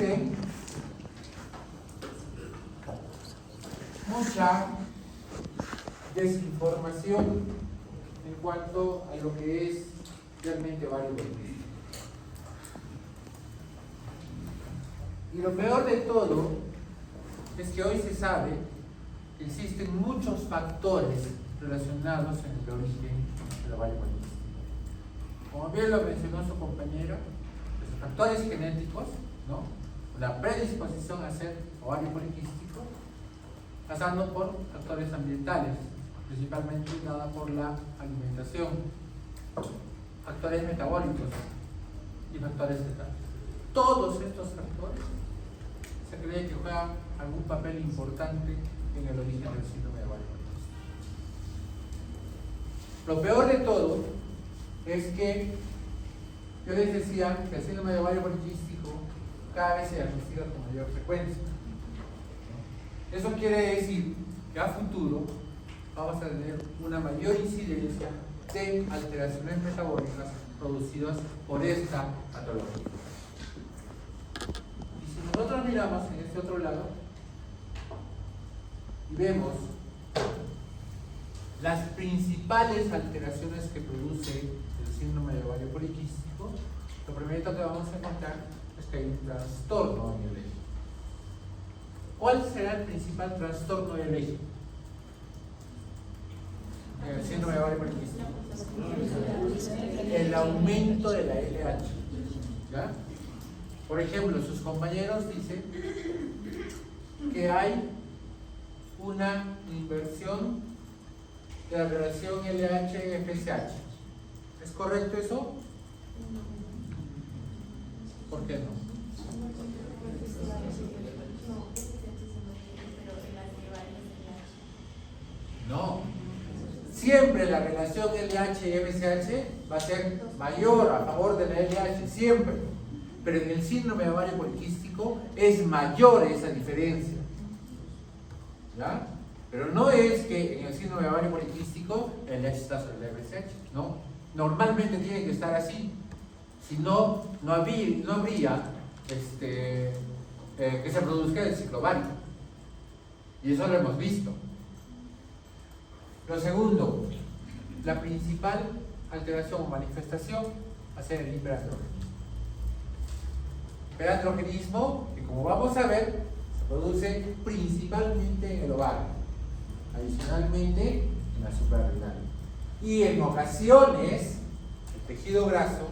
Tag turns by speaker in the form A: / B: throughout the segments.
A: existe mucha desinformación en cuanto a lo que es realmente ovario poliquístico. Y lo peor de todo es que hoy se sabe que existen muchos factores relacionados en el origen del ovario poliquístico. Como bien lo mencionó su compañera, los factores genéticos, ¿no? La predisposición a ser ovario poliquístico, pasando por factores ambientales, principalmente dada por la alimentación, factores metabólicos y factores fetales. Todos estos factores se cree que juegan algún papel importante en el origen del síndrome de ovario poliquístico. Lo peor de todo es que yo les decía que el síndrome de ovario poliquístico cada vez se diagnostica con mayor frecuencia. Eso quiere decir que a futuro vamos a tener una mayor incidencia de alteraciones metabólicas producidas por esta patología. Y si nosotros miramos en este otro lado y vemos las principales alteraciones que produce el síndrome de ovario poliquístico, lo primero que vamos a encontrar es que hay un trastorno en el eje. ¿Cuál será el principal trastorno del eje? El síndrome de ovario poliquístico. El aumento de la LH. ¿Ya? Por ejemplo, sus compañeros dicen que hay una inversión de la relación LH-FSH. ¿Es correcto eso? ¿Por qué no? No. Siempre la relación LH-FSH va a ser mayor a favor de la LH, siempre. Pero en el síndrome de ovario poliquístico es mayor esa diferencia. ¿Ya? Pero no es que en el síndrome de ovario poliquístico el LH está sobre el FSH, no. Normalmente tiene que estar así. Si no, no habría que se produzca el ciclo ovárico. Y eso lo hemos visto. Lo segundo, la principal alteración o manifestación va a ser el hiperandrogenismo. Hiperandrogenismo, que como vamos a ver, se produce principalmente en el ovario, adicionalmente en la suprarrenal. Y en ocasiones, el tejido graso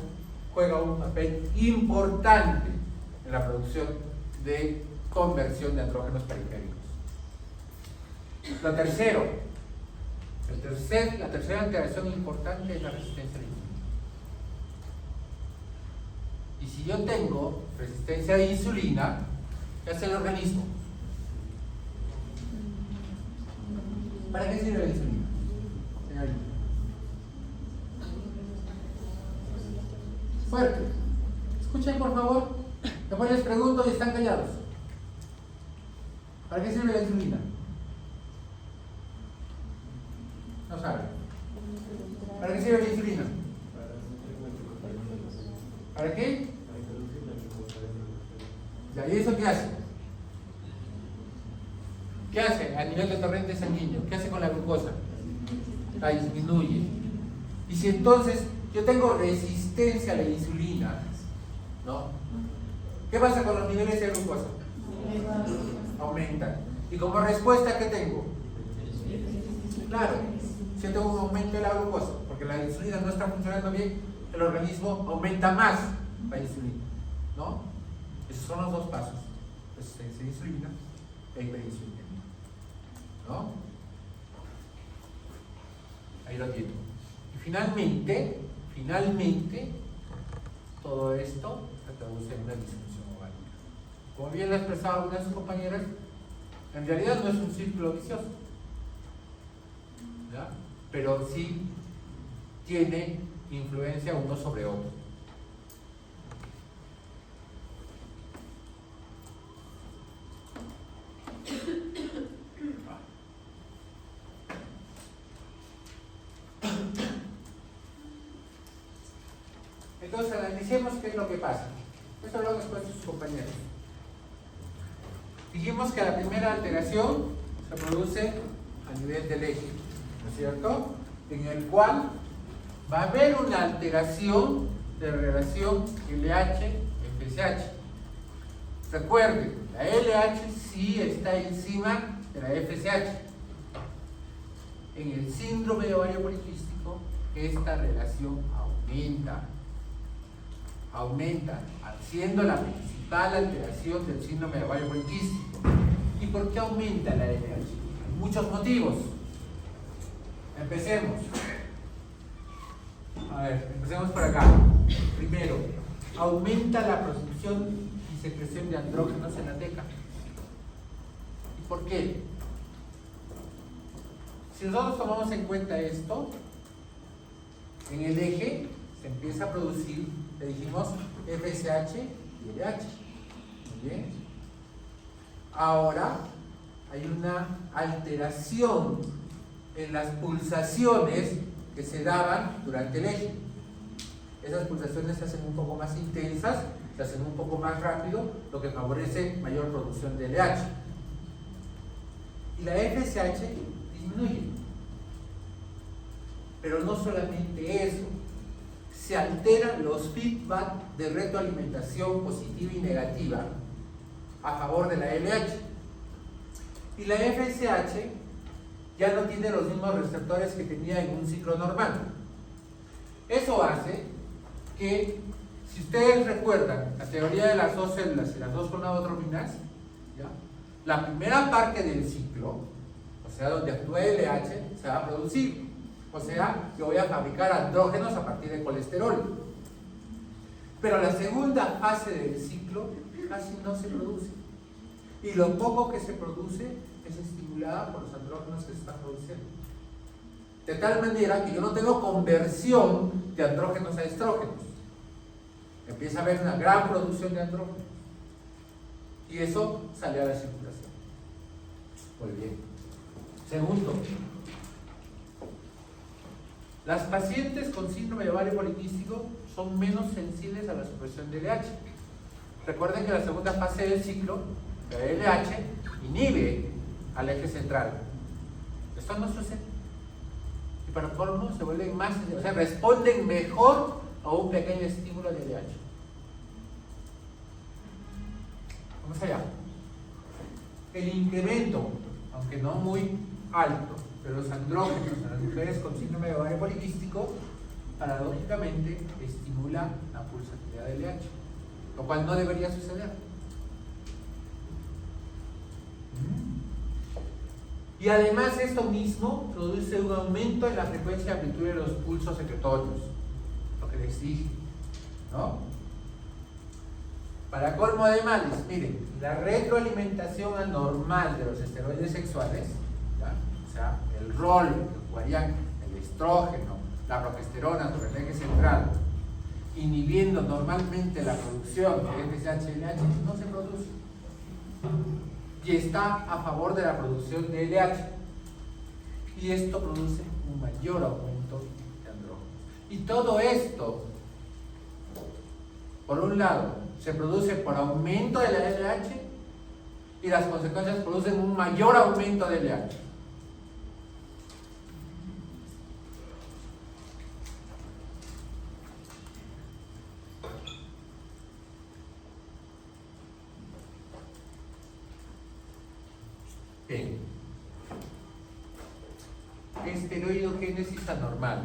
A: juega un papel importante en la producción de conversión de andrógenos periféricos. Lo tercero, la tercera alteración importante es la resistencia a la insulina. Y si yo tengo resistencia a la insulina, ¿qué hace el organismo? ¿Para qué sirve la insulina? Señorita. Fuerte. Escuchen por favor. Después les pregunto y están callados. ¿Para qué sirve la insulina? No saben. ¿Para qué sirve la insulina? ¿Para qué? ¿Y eso qué hace? ¿Qué hace a nivel de torrente sanguíneo? ¿Qué hace con la glucosa? La disminuye. Y si entonces yo tengo resistencia a la insulina, ¿no? ¿Qué pasa con los niveles de glucosa? Aumentan. ¿Y como respuesta qué tengo? Claro, si yo tengo un aumento de la glucosa, porque la insulina no está funcionando bien, el organismo aumenta más la insulina, ¿no? Esos son los dos pasos: resistencia a la insulina e hiperinsulinemia, ¿no? Ahí lo tienen. Y finalmente, todo esto se traduce en una disfunción ovárica. Como bien lo ha expresado algunas de sus compañeras, en realidad no es un círculo vicioso, ¿ya? Pero sí tiene influencia uno sobre otro. Entonces analicemos qué es lo que pasa. Esto lo han expuesto sus compañeros. Dijimos que la primera alteración se produce a nivel del eje, ¿no es cierto? En el cual va a haber una alteración de relación LH-FSH. Recuerden, la LH sí está encima de la FSH. En el síndrome de ovario poliquístico, esta relación aumenta, siendo la principal alteración del síndrome de ovario poliquístico. ¿Y por qué aumenta la LH? Hay muchos motivos. Empecemos. A ver, empecemos por acá. Primero, aumenta la producción y secreción de andrógenos en la teca. ¿Y por qué? Si nosotros tomamos en cuenta esto, en el eje se empieza a producir, le dijimos, FSH y LH. Muy bien. Ahora hay una alteración en las pulsaciones que se daban durante el eje. Esas pulsaciones se hacen un poco más intensas, se hacen un poco más rápido, lo que favorece mayor producción de LH. Y la FSH disminuye. Pero no solamente eso, se alteran los feedback de retroalimentación positiva y negativa a favor de la LH. Y la FSH ya no tiene los mismos receptores que tenía en un ciclo normal. Eso hace que, si ustedes recuerdan la teoría de las dos células y las dos gonadotropinas, la primera parte del ciclo, o sea, donde actúa LH, se va a producir. O sea, que voy a fabricar andrógenos a partir de colesterol. Pero la segunda fase del ciclo casi no se produce. Y lo poco que se produce es estimulada por los andrógenos que se están produciendo. De tal manera que yo no tengo conversión de andrógenos a estrógenos. Empieza a haber una gran producción de andrógenos. Y eso sale a la circulación. Muy bien. Segundo, las pacientes con síndrome de ovario poliquístico son menos sensibles a la supresión de LH. Recuerden que la segunda fase del ciclo, la LH, inhibe al eje central. Esto no sucede. Y para colmo se vuelven más, o sea, responden mejor a un pequeño estímulo de LH. Vamos allá. El incremento, aunque no muy alto, de los andrógenos en las mujeres con síndrome de ovario poliquístico, paradójicamente estimula la pulsatilidad del LH, lo cual no debería suceder. Y además esto mismo produce un aumento en la frecuencia y amplitud de los pulsos secretorios, lo que les dije, ¿no? Para colmo de males, miren, la retroalimentación anormal de los esteroides sexuales, ¿ya? O sea, el rol que jugarían el estrógeno, la progesterona sobre el eje central, inhibiendo normalmente la producción de FSH y LH, no se produce. Y está a favor de la producción de LH. Y esto produce un mayor aumento de andrógenos. Y todo esto, por un lado, se produce por aumento de la LH y las consecuencias producen un mayor aumento de LH. Bien. Esteroidogénesis anormal,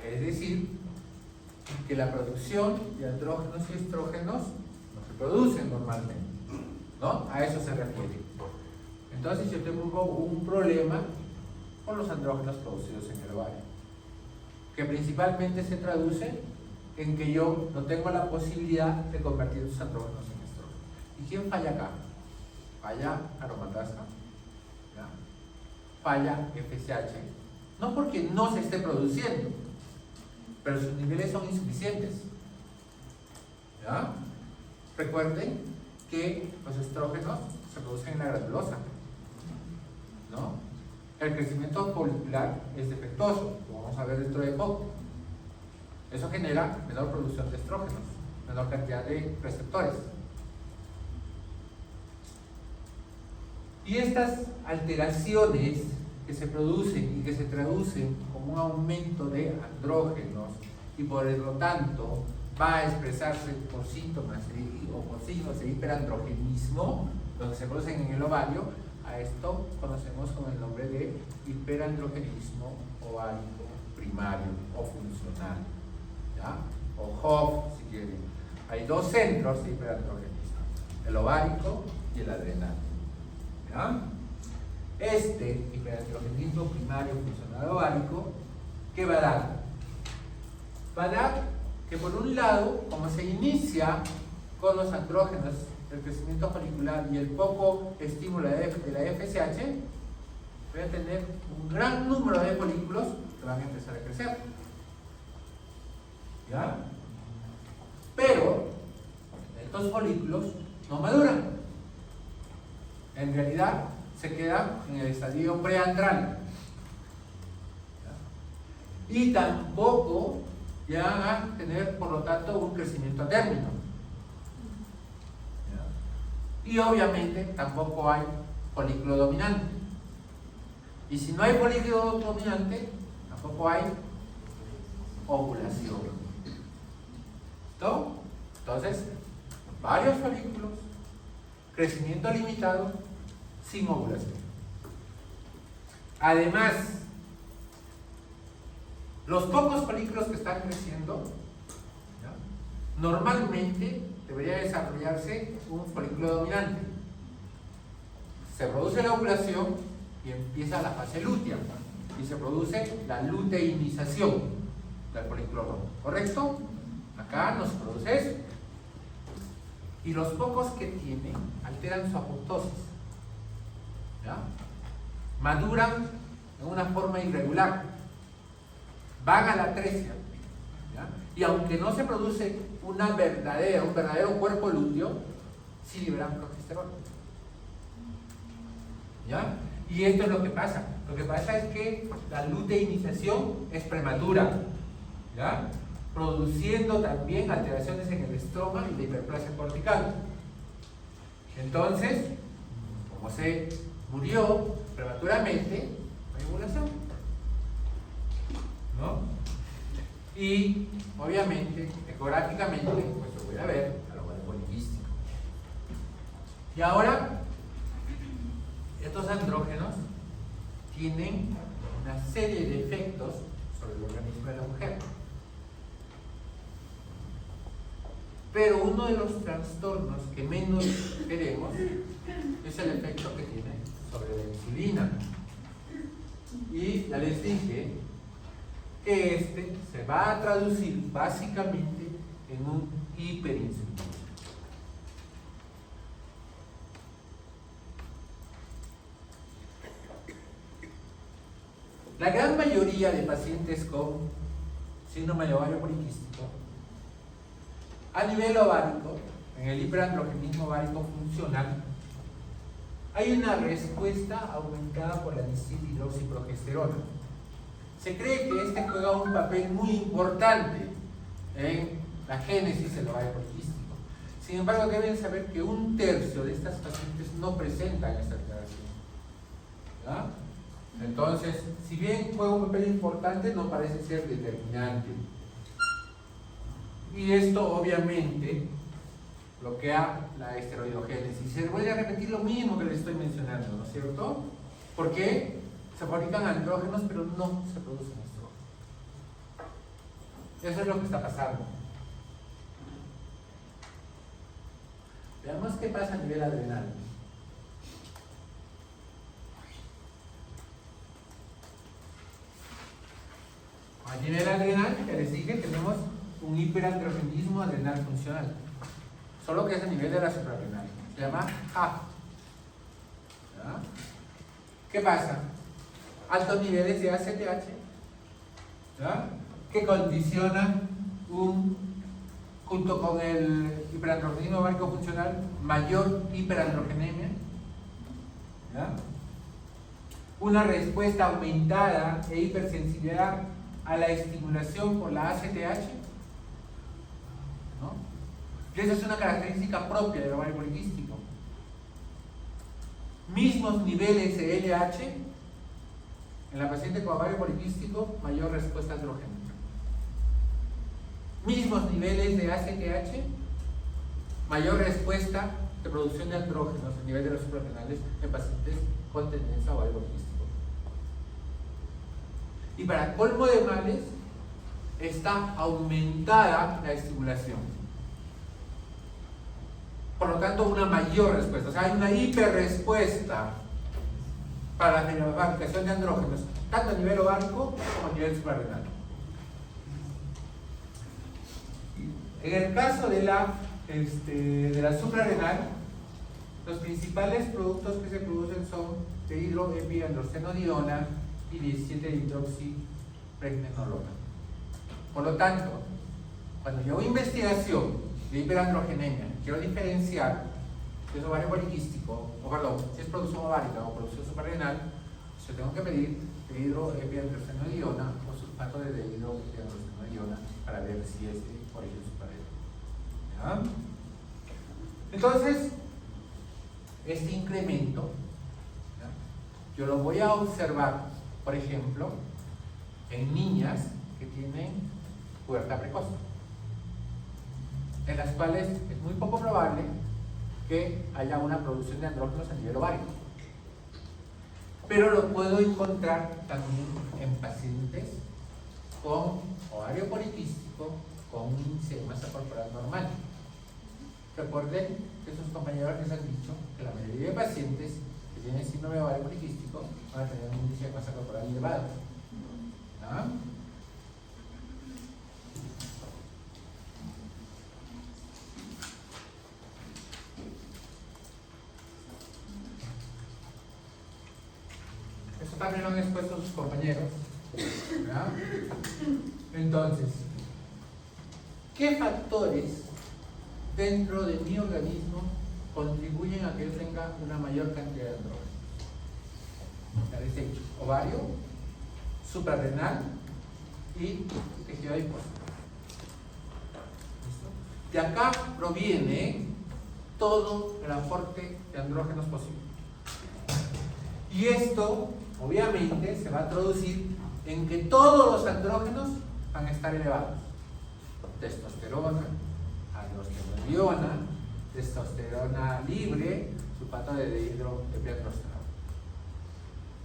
A: es decir, que la producción de andrógenos y estrógenos no se producen normalmente, ¿no? A eso se refiere. Entonces yo tengo un problema con los andrógenos producidos en el ovario, que principalmente se traduce en que yo no tengo la posibilidad de convertir esos andrógenos en estrógenos. ¿Y quién falla acá? Falla aromatasa, ¿ya? Falla FSH, no porque no se esté produciendo, pero sus niveles son insuficientes, ¿ya? Recuerden que los estrógenos se producen en la granulosa, ¿no? El crecimiento folicular es defectuoso, como vamos a ver dentro de poco. Eso genera menor producción de estrógenos, menor cantidad de receptores. Y estas alteraciones que se producen y que se traducen como un aumento de andrógenos y por lo tanto va a expresarse por síntomas o por signos de hiperandrogenismo, los que se producen en el ovario, a esto conocemos con el nombre de hiperandrogenismo ovárico primario o funcional, ¿ya? O HOF si quieren. Hay dos centros de hiperandrogenismo, el ovárico y el adrenal, ¿ya? Este hiperandrogenismo primario funcional ovárico, ¿qué va a dar? Va a dar que por un lado, como se inicia con los andrógenos del crecimiento folicular y el poco estímulo de la FSH, voy a tener un gran número de folículos que van a empezar a crecer, ¿ya? Pero estos folículos no maduran, en realidad se quedan en el estadio preantral, ¿ya? Y tampoco ya a tener, por lo tanto, un crecimiento a término, ¿ya? Y obviamente tampoco hay folículo dominante, y si no hay folículo dominante tampoco hay ovulación. ¿Listo? Entonces, varios folículos, crecimiento limitado, sin ovulación. Además, los pocos folículos que están creciendo, ¿ya?, normalmente debería desarrollarse un folículo dominante. Se produce la ovulación y empieza la fase lútea y se produce la luteinización del folículo rojo, ¿correcto? Acá no se produce eso. Y los pocos que tienen alteran su apoptosis, ¿ya? Maduran en una forma irregular, van a la atresia, ¿ya? Y aunque no se produce un verdadero cuerpo lúteo, sí liberan progesterona, ¿ya? Y esto es lo que pasa. Lo que pasa es que la luteinización es prematura, ¿ya?, produciendo también alteraciones en el estroma y la hiperplasia cortical. Entonces, como se murió prematuramente, no hay ovulación, ¿no? Y obviamente, ecográficamente, pues lo voy a ver a lo mejor poliquístico. Y ahora, estos andrógenos tienen una serie de efectos sobre el organismo de la mujer. Pero uno de los trastornos que menos queremos es el efecto que tiene sobre la insulina. Y ya les dije que este se va a traducir básicamente en un hiperinsulinismo. La gran mayoría de pacientes con síndrome de ovario poliquístico, a nivel ovárico, en el hiperandrogenismo ovárico funcional, hay una respuesta aumentada por la dimetilhidroxiprogesterona. Se cree que este juega un papel muy importante en la génesis del ovario poliquístico. Sin embargo, deben saber que 1/3 de estas pacientes no presentan esta alteración, ¿ya? Entonces, si bien juega un papel importante, no parece ser determinante. Y esto obviamente bloquea la esteroidogénesis. Se vuelve a repetir lo mismo que les estoy mencionando, ¿no es cierto? Porque se fabrican andrógenos, pero no se producen estrógenos. Eso es lo que está pasando. Veamos qué pasa a nivel adrenal. A nivel adrenal, ya les dije, tenemos un hiperandrogenismo adrenal funcional, solo que es a nivel de la suprarrenal, se llama HAF. ¿Ya? ¿Qué pasa? Altos niveles de ACTH, ¿ya?, que condicionan junto con el hiperandrogenismo ovárico funcional, mayor hiperandrogenemia, ¿ya?, una respuesta aumentada e hipersensibilidad a la estimulación por la ACTH, ¿no? Y esa es una característica propia del ovario poliquístico. Mismos niveles de LH en la paciente con ovario poliquístico, mayor respuesta androgénica. Mismos niveles de ACTH, mayor respuesta de producción de andrógenos a nivel de los suprarrenales en pacientes con tendencia a ovario poliquístico. Y para colmo de males, está aumentada la estimulación. Por lo tanto, una mayor respuesta. O sea, hay una hiperrespuesta para la fabricación de andrógenos, tanto a nivel ovárico como a nivel suprarrenal. En el caso de la suprarrenal, los principales productos que se producen son dehidroepiandrostenodiona y 17-hidroxipregnenolona. Por lo tanto, cuando yo hago investigación de hiperandrogenemia, quiero diferenciar si es ovario poliquístico, si es producción ovárica o producción suprarrenal, yo tengo que medir dehidroepiandrostenodiona o sulfato de dehidroepiandrostenodiona para ver si es de origen suprarrenal. ¿Ya? Entonces, este incremento, ¿ya?, yo lo voy a observar, por ejemplo, en niñas que tienen pubertad precoz, en las cuales es muy poco probable que haya una producción de andrógenos a nivel ovárico. Pero lo puedo encontrar también en pacientes con ovario poliquístico con un índice de masa corporal normal. Recuerden que sus compañeros les han dicho que la mayoría de pacientes que tienen síndrome de ovario poliquístico van a tener un índice de masa corporal elevado. ¿Ah? Eso también lo han expuesto sus compañeros. ¿Verdad? Entonces, ¿qué factores dentro de mi organismo contribuyen a que yo tenga una mayor cantidad de andrógenos? Ya les he dicho, ovario, suprarrenal y tejido adiposo. ¿Listo? De acá proviene todo el aporte de andrógenos posible. Y esto, obviamente, se va a traducir en que todos los andrógenos van a estar elevados. Testosterona, androstenodiona, testosterona libre, sulfato de dehidroepiandrosterona.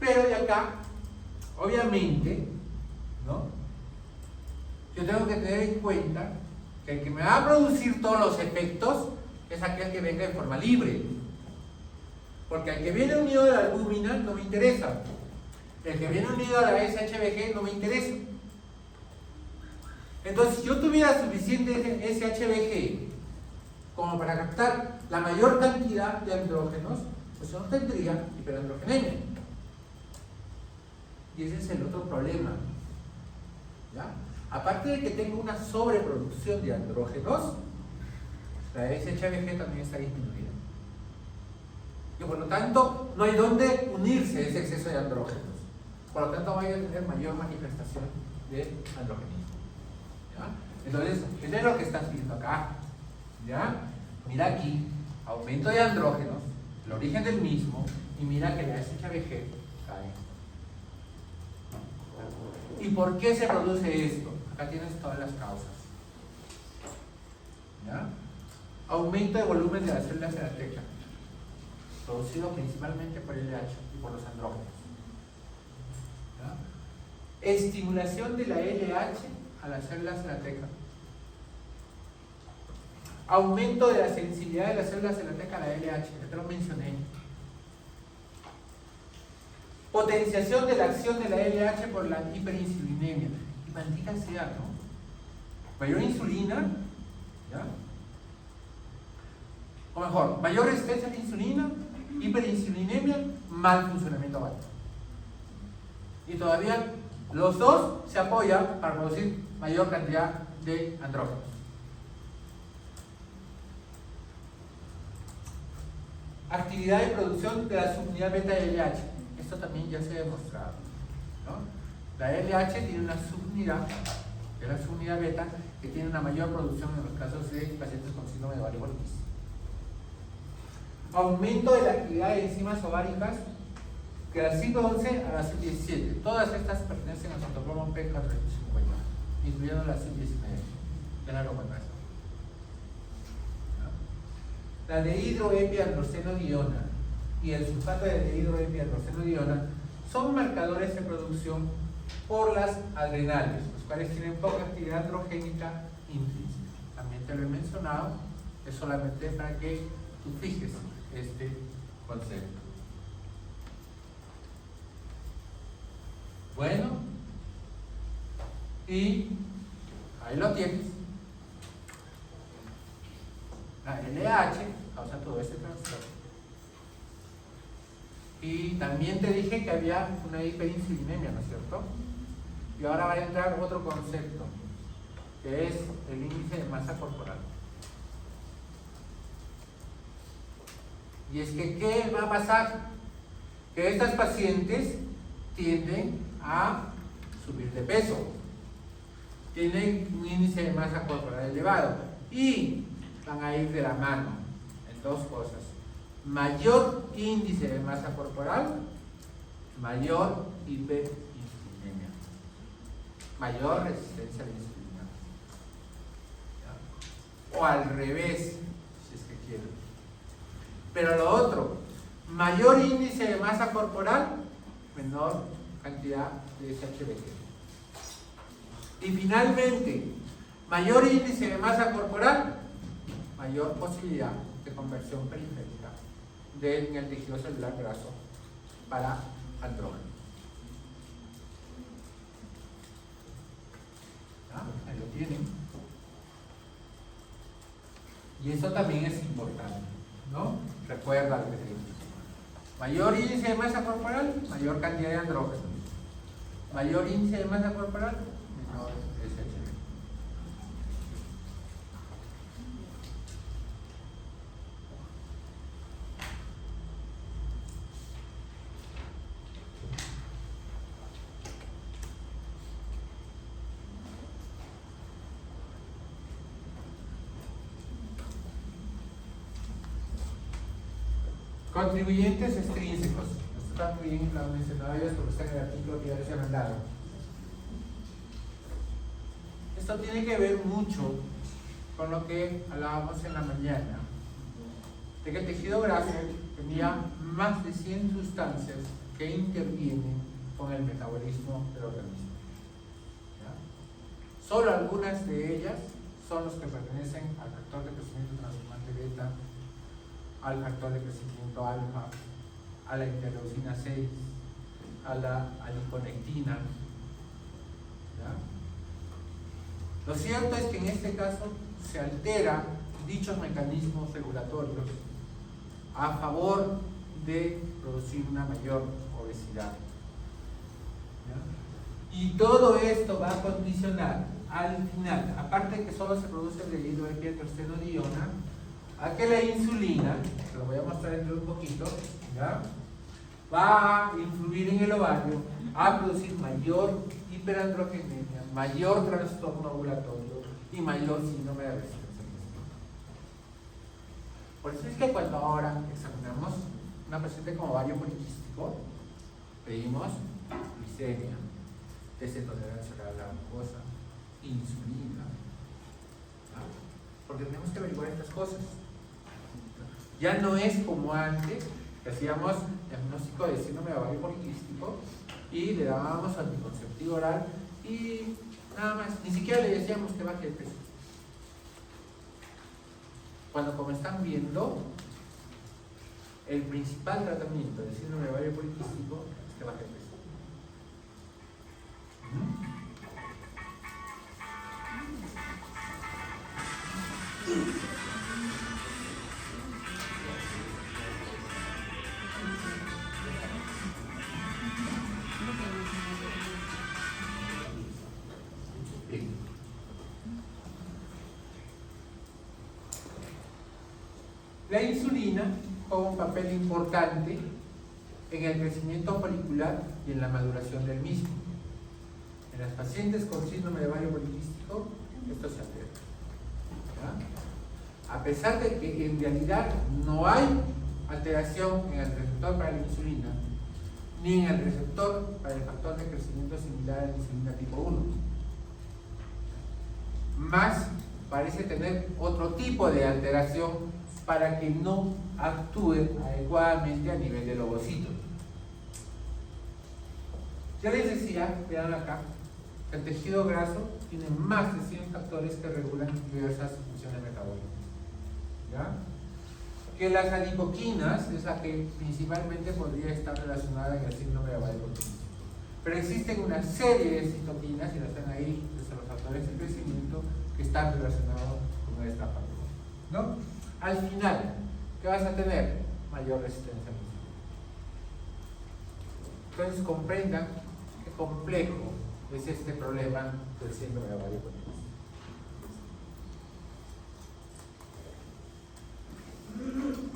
A: Pero de acá, obviamente, ¿no?, yo tengo que tener en cuenta que el que me va a producir todos los efectos es aquel que venga en forma libre. Porque el que viene unido a la albúmina no me interesa. El que viene unido a la SHBG no me interesa. Entonces, si yo tuviera suficiente SHBG como para captar la mayor cantidad de andrógenos, pues yo no tendría hiperandrogenemia. Y ese es el otro problema. ¿Ya? Aparte de que tengo una sobreproducción de andrógenos, la SHBG también está disminuida. Y por lo tanto, no hay dónde unirse ese exceso de andrógenos. Por lo tanto, voy a tener mayor manifestación de androgenismo. ¿Ya? Entonces, eso es lo que estás viendo acá. ¿Ya? Mira aquí, aumento de andrógenos, el origen del mismo, y mira que la SHBG cae. ¿Y por qué se produce esto? Acá tienes todas las causas. ¿Ya? Aumento de volumen de las células de la tecla, producido principalmente por el LH y por los andrógenos. ¿Ya? Estimulación de la LH a las células de la tecla. Aumento de la sensibilidad de las células de la tecla a la LH, ya te lo mencioné. Potenciación de la acción de la LH por la hiperinsulinemia. Y maldita sea, ¿no? Mayor insulina, ¿ya? O mejor, mayor resistencia a la insulina, hiperinsulinemia, mal funcionamiento ovárico. Y todavía los dos se apoyan para producir mayor cantidad de andrógenos. Actividad y producción de la subunidad beta de LH. Esto también ya se ha demostrado, ¿no? La LH tiene una subunidad, de la subunidad beta, que tiene una mayor producción en los casos de pacientes con síndrome de ovario poliquístico. aumento de la actividad de enzimas ováricas de la CYP11 a la CYP17. Todas estas pertenecen al protocolo P450, incluyendo la CYP19. Ya la lo cuentas. La dehidroepiandrostenodiona y el sulfato de dehidroepiandrostenodiona son marcadores de producción por las adrenales, los cuales tienen poca actividad androgénica intrínseca. También te lo he mencionado, es solamente para que tú fijes este concepto. Bueno, y ahí lo tienes. La LH causa todo este trastorno. Y también te dije que había una hiperinsulinemia, ¿no es cierto? Y ahora va a entrar otro concepto, que es el índice de masa corporal. Y es que, ¿qué va a pasar? Que estas pacientes tienden a subir de peso, tienen un índice de masa corporal elevado y van a ir de la mano en dos cosas: mayor índice de masa corporal, mayor hiperinsulinemia, mayor resistencia a la insulina. ¿Ya? O al revés, si es que quieren. Pero lo otro, mayor índice de masa corporal, menor cantidad de SHBG. Y finalmente, mayor índice de masa corporal, mayor posibilidad de conversión periférica en el tejido celular graso para andrógeno. Ahí lo tienen. Y eso también es importante, ¿no? Recuerda lo que te digo. Mayor índice de masa corporal, mayor cantidad de andrógenos. Mayor índice de masa corporal, menor SHBG. Contribuyentes extrínsecos. Esto está muy bien, lo han mencionado ellos porque está en el artículo que ya les he mandado. Esto tiene que ver mucho con lo que hablábamos en la mañana, de que el tejido graso tenía más de 100 sustancias que intervienen con el metabolismo del organismo. ¿Ya? Solo algunas de ellas son los que pertenecen al factor de crecimiento transformante beta, al factor de crecimiento alfa, a la interleucina 6, a la aliconectina. ¿Ya? Lo cierto es que en este caso se alteran dichos mecanismos regulatorios a favor de producir una mayor obesidad. ¿Ya? Y todo esto va a condicionar al final, aparte de que solo se produce el dehidroepiandrostenodiona, a que la insulina, se lo voy a mostrar dentro de un poquito, ¿ya? Va a influir en el ovario a producir mayor hiperandrogenemia, mayor trastorno ovulatorio y mayor síndrome de resistencia. Por eso es que cuando ahora examinamos una paciente con ovario poliquístico, pedimos glicemia, test de tolerancia oral a la glucosa, insulina, ¿ya? Porque tenemos que averiguar estas cosas. Ya no es como antes, que hacíamos diagnóstico de síndrome de ovario poliquístico y le dábamos anticonceptivo oral y nada más, ni siquiera le decíamos que baje de peso. Cuando, como están viendo, el principal tratamiento del síndrome de ovario poliquístico es que baje de peso. La insulina juega un papel importante en el crecimiento folicular y en la maduración del mismo. En las pacientes con síndrome de ovario poliquístico, esto se altera. ¿Ya? A pesar de que en realidad no hay alteración en el receptor para la insulina, ni en el receptor para el factor de crecimiento similar a la insulina tipo 1. Más parece tener otro tipo de alteración para que no actúe adecuadamente a nivel del ovocito. Ya les decía, vean acá, que el tejido graso tiene más de 100 factores que regulan diversas funciones metabólicas. ¿Ya? Que las adipoquinas es la que principalmente podría estar relacionada en el síndrome de Ovario poliquístico. Pero existen una serie de citoquinas, y las están ahí, desde los factores de crecimiento, que están relacionados con esta factor, ¿no? Al final, ¿qué vas a tener? Mayor resistencia a la insulina. Entonces comprendan qué complejo es este problema del síndrome de Ovario poliquístico.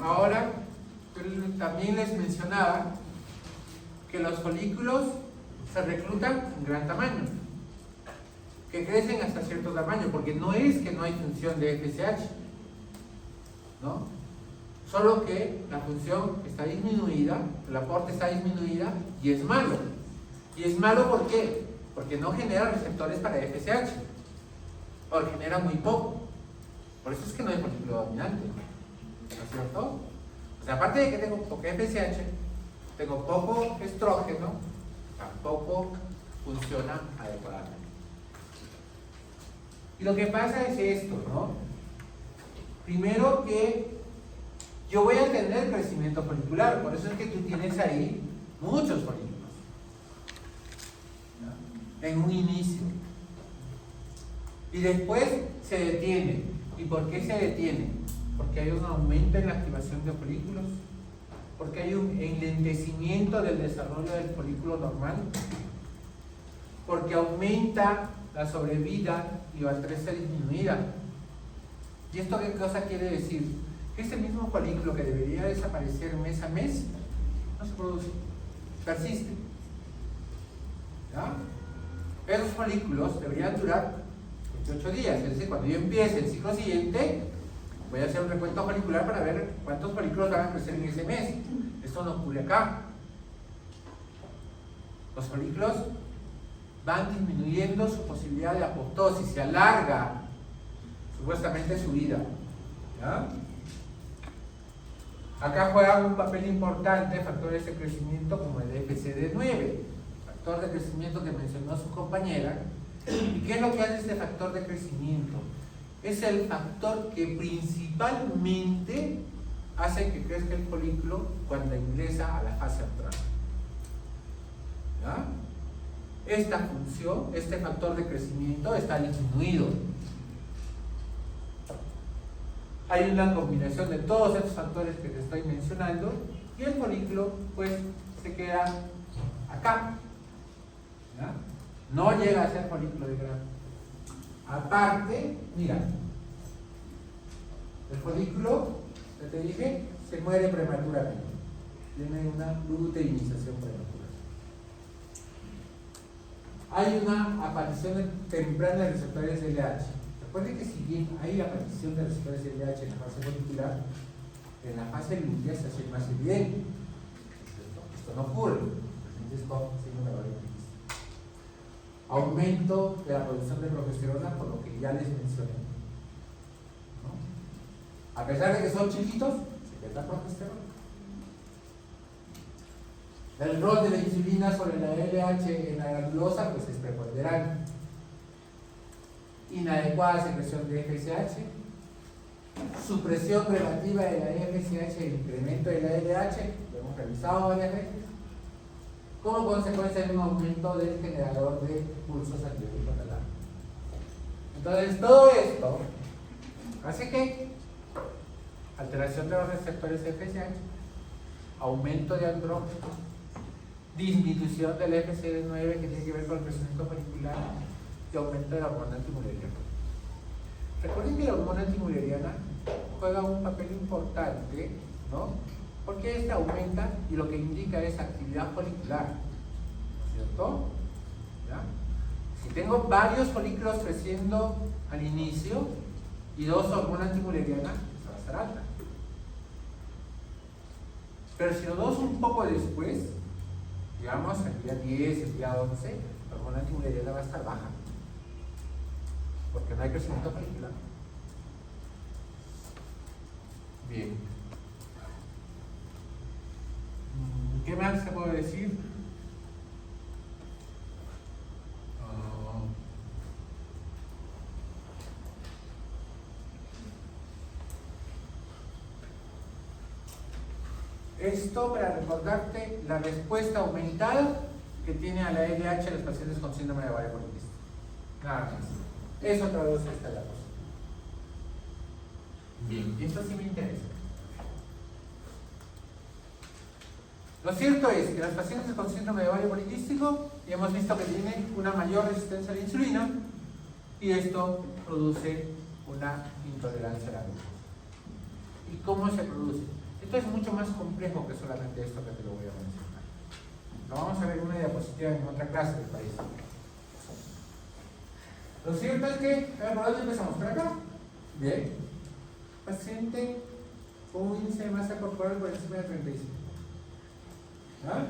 A: Ahora, también les mencionaba que los folículos se reclutan en gran tamaño, que crecen hasta cierto tamaño, porque no es que no hay función de FSH, ¿no? Solo que la función está disminuida, el aporte está disminuida y es malo. ¿Y es malo por qué? Porque no genera receptores para FSH, o genera muy poco. Por eso es que no hay folículo dominante, ¿no es cierto? O sea, aparte de que tengo poco FSH, tengo poco estrógeno, tampoco funciona adecuadamente. Y lo que pasa es esto, ¿no? Primero que yo voy a tener crecimiento folicular, por eso es que tú tienes ahí muchos folículos, ¿no? En un inicio. Y después se detiene. ¿Y por qué se detiene? Porque hay un aumento en la activación de folículos, porque hay un enlentecimiento del desarrollo del folículo normal, porque aumenta la sobrevida y va a crecer disminuida. ¿Y esto qué cosa quiere decir? Que ese mismo folículo que debería desaparecer mes a mes, no se produce, persiste. ¿Ya? Esos folículos deberían durar 28 días, es decir, cuando yo empiece el ciclo siguiente, voy a hacer un recuento folicular para ver cuántos folículos van a crecer en ese mes. Esto no ocurre acá. Los folículos van disminuyendo su posibilidad de apoptosis, se alarga supuestamente su vida. ¿Ya? Acá juegan un papel importante factores de crecimiento como el FCD9, factor de crecimiento que mencionó su compañera. ¿Y qué es lo que hace este factor de crecimiento? Es el factor que principalmente hace que crezca el folículo cuando ingresa a la fase antral. ¿Ya? Esta función, este factor de crecimiento está disminuido. Hay una combinación de todos estos factores que te estoy mencionando y el folículo pues se queda acá. ¿Ya? No llega a ser folículo de grano. Aparte, mira, el folículo, ya te dije, se muere prematuramente. Tiene una luteinización prematura. Hay una aparición temprana de receptores de LH. Recuerden que si bien hay aparición de receptores de LH en la fase folicular, en la fase lútea se hace más evidente. Esto no ocurre. Aumento de la producción de progesterona, por lo que ya les mencioné, ¿no? A pesar de que son chiquitos, se queda progesterona. El rol de la insulina sobre la LH en la granulosa pues es preponderante. Inadecuada secreción de FSH, supresión relativa de la FSH e incremento de la LH, lo hemos revisado varias veces, como consecuencia de un aumento del generador de pulsos a nivel hipotálamo. Entonces todo esto hace que alteración de los receptores de FSH, aumento de andrógenos, disminución del FCD9 que tiene que ver con el crecimiento folicular y aumento de la hormona antimuleriana. Recuerden que la hormona antimuleriana juega un papel importante, ¿no? Porque esta aumenta y lo que indica es actividad folicular, ¿cierto? ¿Ya? Si tengo varios folículos creciendo al inicio y dos hormonas antimuleriana, esa va a estar alta. Pero si lo damos un poco después, digamos el día 10, el día 11, la hormona antimuleriana va a estar baja, porque no hay crecimiento folicular. Bien. ¿Qué más se puede decir? Esto para recordarte la respuesta aumentada que tiene a la LH los pacientes con síndrome de ovario poliquístico. Nada más. Eso traduce esta cosa. Bien, y esto sí me interesa. Lo cierto es que los pacientes con síndrome de ovario poliquístico hemos visto que tienen una mayor resistencia a la insulina y esto produce una intolerancia a la glucosa. ¿Y cómo se produce? Esto es mucho más complejo que solamente esto que te lo voy a mencionar. Lo vamos a ver en una diapositiva en otra clase del país. Lo cierto es que, ¿por dónde empezamos? ¿Por acá? Bien. Paciente con un índice de masa corporal por encima de 35. ¿Ah?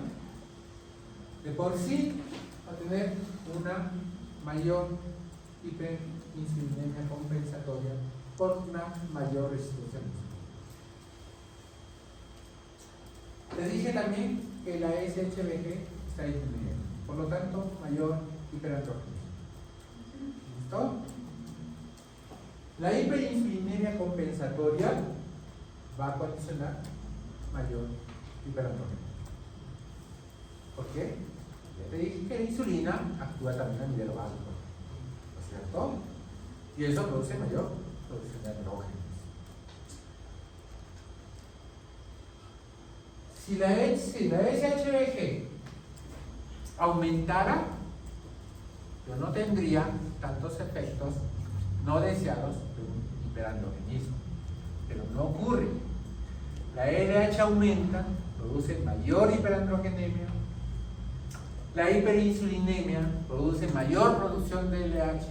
A: De por sí va a tener una mayor hiperinsulinemia compensatoria por una mayor resistencia. Les dije también que la SHBG está disminuyendo, por lo tanto, mayor hiperandrogenismo. ¿Listo? La hiperinsulinemia compensatoria va a condicionar mayor hiperandrogenismo. ¿Por qué? Ya te dije que la insulina actúa también a nivel básico, ¿no es cierto? Y eso produce mayor producción de andrógenos. Si la SHBG aumentara, yo no tendría tantos efectos no deseados de un hiperandrogenismo, pero no ocurre. La LH aumenta, produce mayor hiperandrogenemia, la hiperinsulinemia produce mayor producción de LH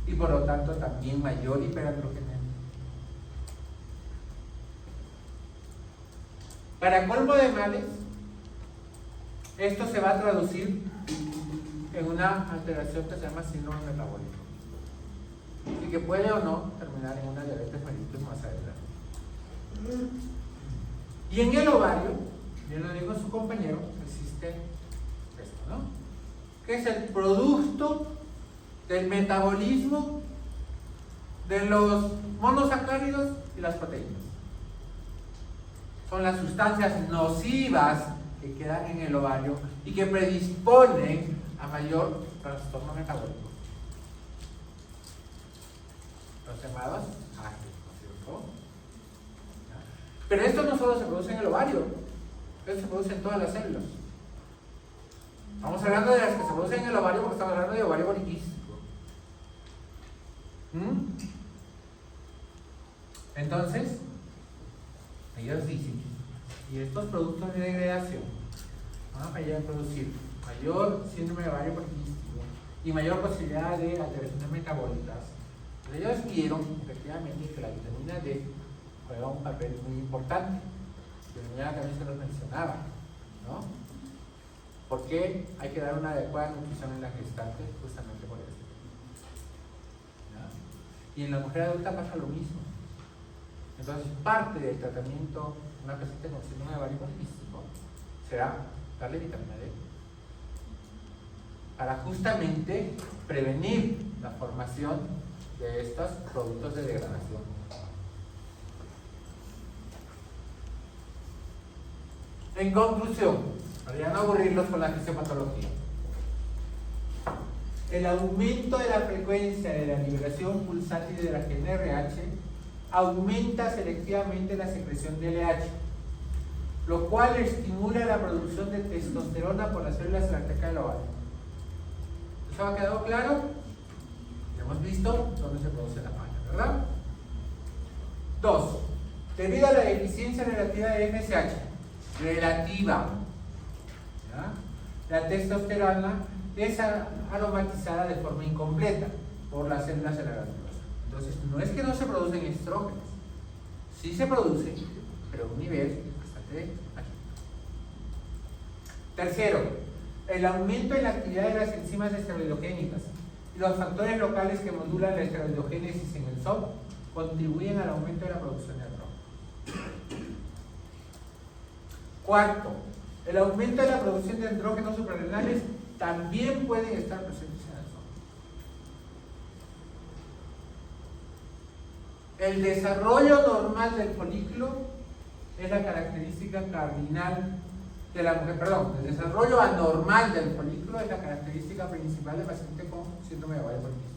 A: y por lo tanto también mayor hiperandrogenemia. Para colmo de males, esto se va a traducir en una alteración que se llama síndrome metabólico y que puede o no terminar en una diabetes mellitus más adelante. Y en el ovario, bien lo dijo su compañero, existe esto, ¿no? Que es el producto del metabolismo de los monosacáridos y las proteínas. Son las sustancias nocivas que quedan en el ovario y que predisponen a mayor trastorno metabólico. Los llamados ácidos, ¿no es cierto? Pero esto no solo se produce en el ovario, esto se produce en todas las células. Estamos hablando de las que se producen en el ovario porque estamos hablando de ovario poliquístico. Entonces, ellos dicen, y estos productos de degradación van a producir mayor síndrome de ovario poliquístico y mayor posibilidad de alteraciones metabólicas. Pero ellos vieron efectivamente que la vitamina D juega un papel muy importante, que mañana también se los mencionaba, ¿no? Porque hay que dar una adecuada nutrición en la gestante justamente por eso. ¿No? Y en la mujer adulta pasa lo mismo. Entonces, parte del tratamiento de una paciente con síndrome de ovario poliquístico será darle vitamina D para justamente prevenir la formación de estos productos de degradación. En conclusión, para ya no aburrirlos con la fisiopatología, el aumento de la frecuencia de la liberación pulsátil de la GnRH aumenta selectivamente la secreción de LH, lo cual estimula la producción de testosterona por las células de la arteria del ovario. ¿Eso ha quedado claro? Ya hemos visto dónde se produce la falla, ¿verdad? 2. Debido a la deficiencia relativa de FSH, ¿ya? La testosterona es aromatizada de forma incompleta por las células de la glándula. Entonces, no es que no se producen estrógenos, sí se producen, pero a un nivel bastante bajito. Tercero, el aumento en la actividad de las enzimas esteroidogénicas y los factores locales que modulan la esteroidogénesis en el SOP contribuyen al aumento de la producción de andrógenos. Cuarto, el aumento de la producción de andrógenos suprarrenales también pueden estar presentes en el SOP. El desarrollo normal del folículo es la característica cardinal de la mujer, el desarrollo anormal del folículo es la característica principal del paciente con síndrome de ovario poliquístico.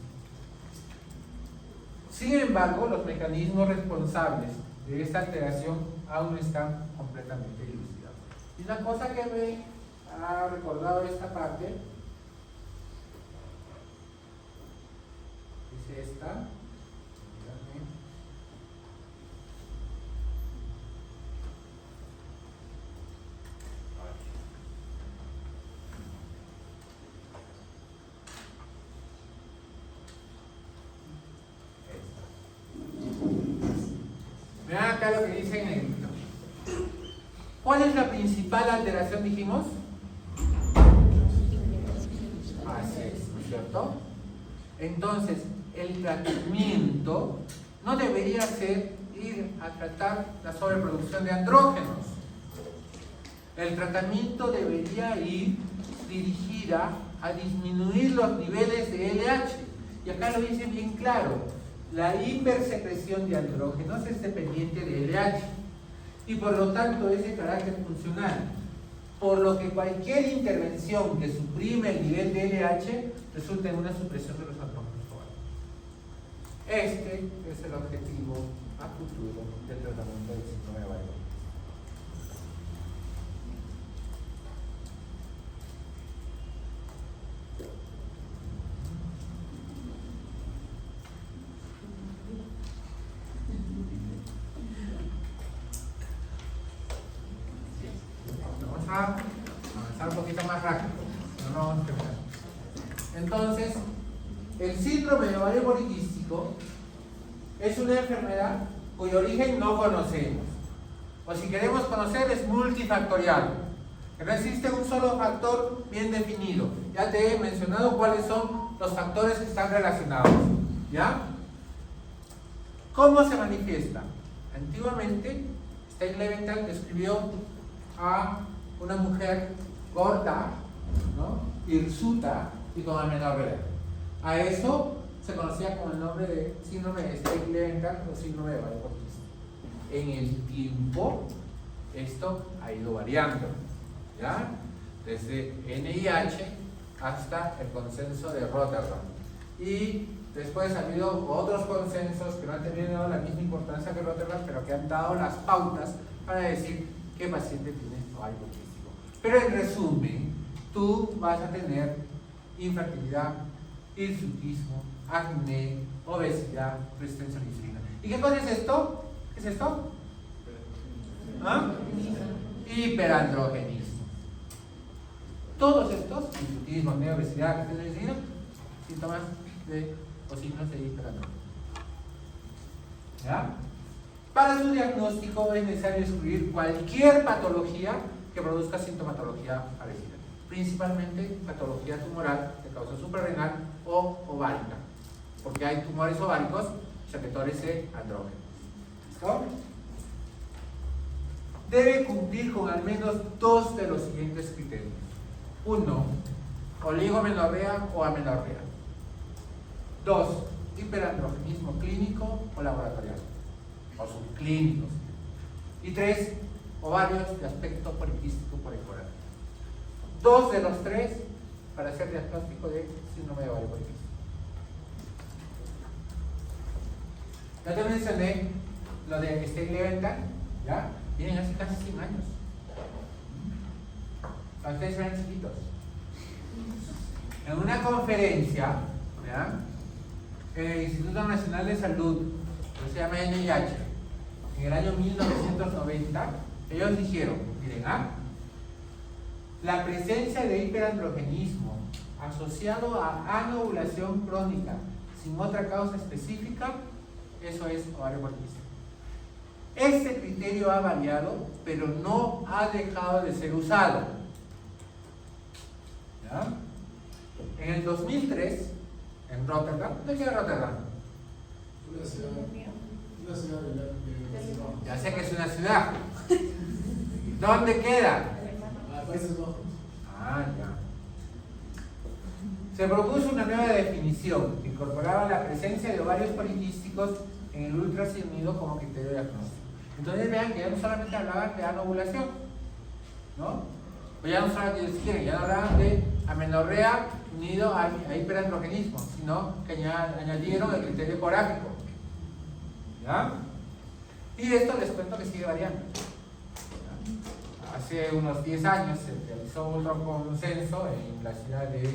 A: Sin embargo, los mecanismos responsables de esta alteración aún no están completamente dilucidados. Y una cosa que me ha recordado esta parte es esta. Vean acá lo que dice en el libro. ¿Cuál es la principal alteración, dijimos? Así es, ¿no es cierto? Entonces, el tratamiento no debería ser ir a tratar la sobreproducción de andrógenos. El tratamiento debería ir dirigida a disminuir los niveles de LH. Y acá lo dice bien claro. La hipersecreción de andrógenos es dependiente de LH y por lo tanto es de carácter funcional, por lo que cualquier intervención que suprime el nivel de LH resulta en una supresión de los andrógenos ováricos. Este es el objetivo a futuro del tratamiento del síndrome de ovario. Avanzar un poquito más rápido, no vamos a terminar. Entonces, el síndrome de ovario poliquístico es una enfermedad cuyo origen no conocemos, o si queremos conocer es multifactorial, que no existe un solo factor bien definido. Ya te he mencionado cuáles son los factores que están relacionados, ¿ya? ¿Cómo se manifiesta? Antiguamente, Stein Leventhal describió a una mujer gorda, ¿no?, hirsuta y con amenorrea. A eso se conocía con el nombre de síndrome de Stein-Leventhal o síndrome de ovario poliquístico. En el tiempo, esto ha ido variando, ¿ya? Desde NIH hasta el consenso de Rotterdam. Y después ha habido otros consensos que no han tenido la misma importancia que Rotterdam, pero que han dado las pautas para decir qué paciente tiene ovario poliquístico. Pero en resumen, tú vas a tener infertilidad, hirsutismo, acné, obesidad, resistencia a la insulina. ¿Y qué cosa es esto? ¿Qué es esto? ¿Ah? Hiperandrogenismo. Todos estos, hirsutismo, acné, obesidad, resistencia a la insulina, síntomas o signos de hiperandrogenismo. ¿Ya? Para su diagnóstico es necesario excluir cualquier patología que produzca sintomatología parecida, principalmente patología tumoral de causa suprarrenal o ovárica, porque hay tumores ováricos secretores de andrógenos. ¿Listo? Debe cumplir con al menos dos de los siguientes criterios. 1. Oligomenorrea o amenorrea. 2. Hiperandrogenismo clínico o laboratorial, o subclínicos. Y 3. Ovarios de aspecto poliquístico por ecografía. 2 de los 3 para hacer diagnóstico de síndrome de ovario poliquístico. Ya te mencioné lo de Stein Leventhal, ¿ya? Tienen hace casi 100 años. Cuando ustedes eran chiquitos. En una conferencia, ¿ya?, en el Instituto Nacional de Salud, que se llama NIH, en el año 1990, ellos dijeron, miren, la presencia de hiperandrogenismo asociado a anovulación crónica sin otra causa específica, eso es ovario poliquístico. Este criterio ha variado, pero no ha dejado de ser usado. ¿Ya? En el 2003, en Rotterdam, ¿dónde queda Rotterdam?
B: Una ciudad de
A: Ya sé que es una ciudad. ¿Dónde queda?
B: Países Bajos.
A: Ah, ya. Se propuso una nueva definición que incorporaba la presencia de ovarios poliquísticos en el ultrasonido como criterio diagnóstico. Entonces vean que ya no solamente hablaban de anovulación, ¿no? O ya no solamente, si quieren, ya no hablaban de amenorrea unido a hiperandrogenismo, sino que añadieron el criterio ecográfico. ¿Ya? Y esto les cuento que sigue variando. ¿Ya? Hace unos 10 años se realizó otro consenso en la ciudad de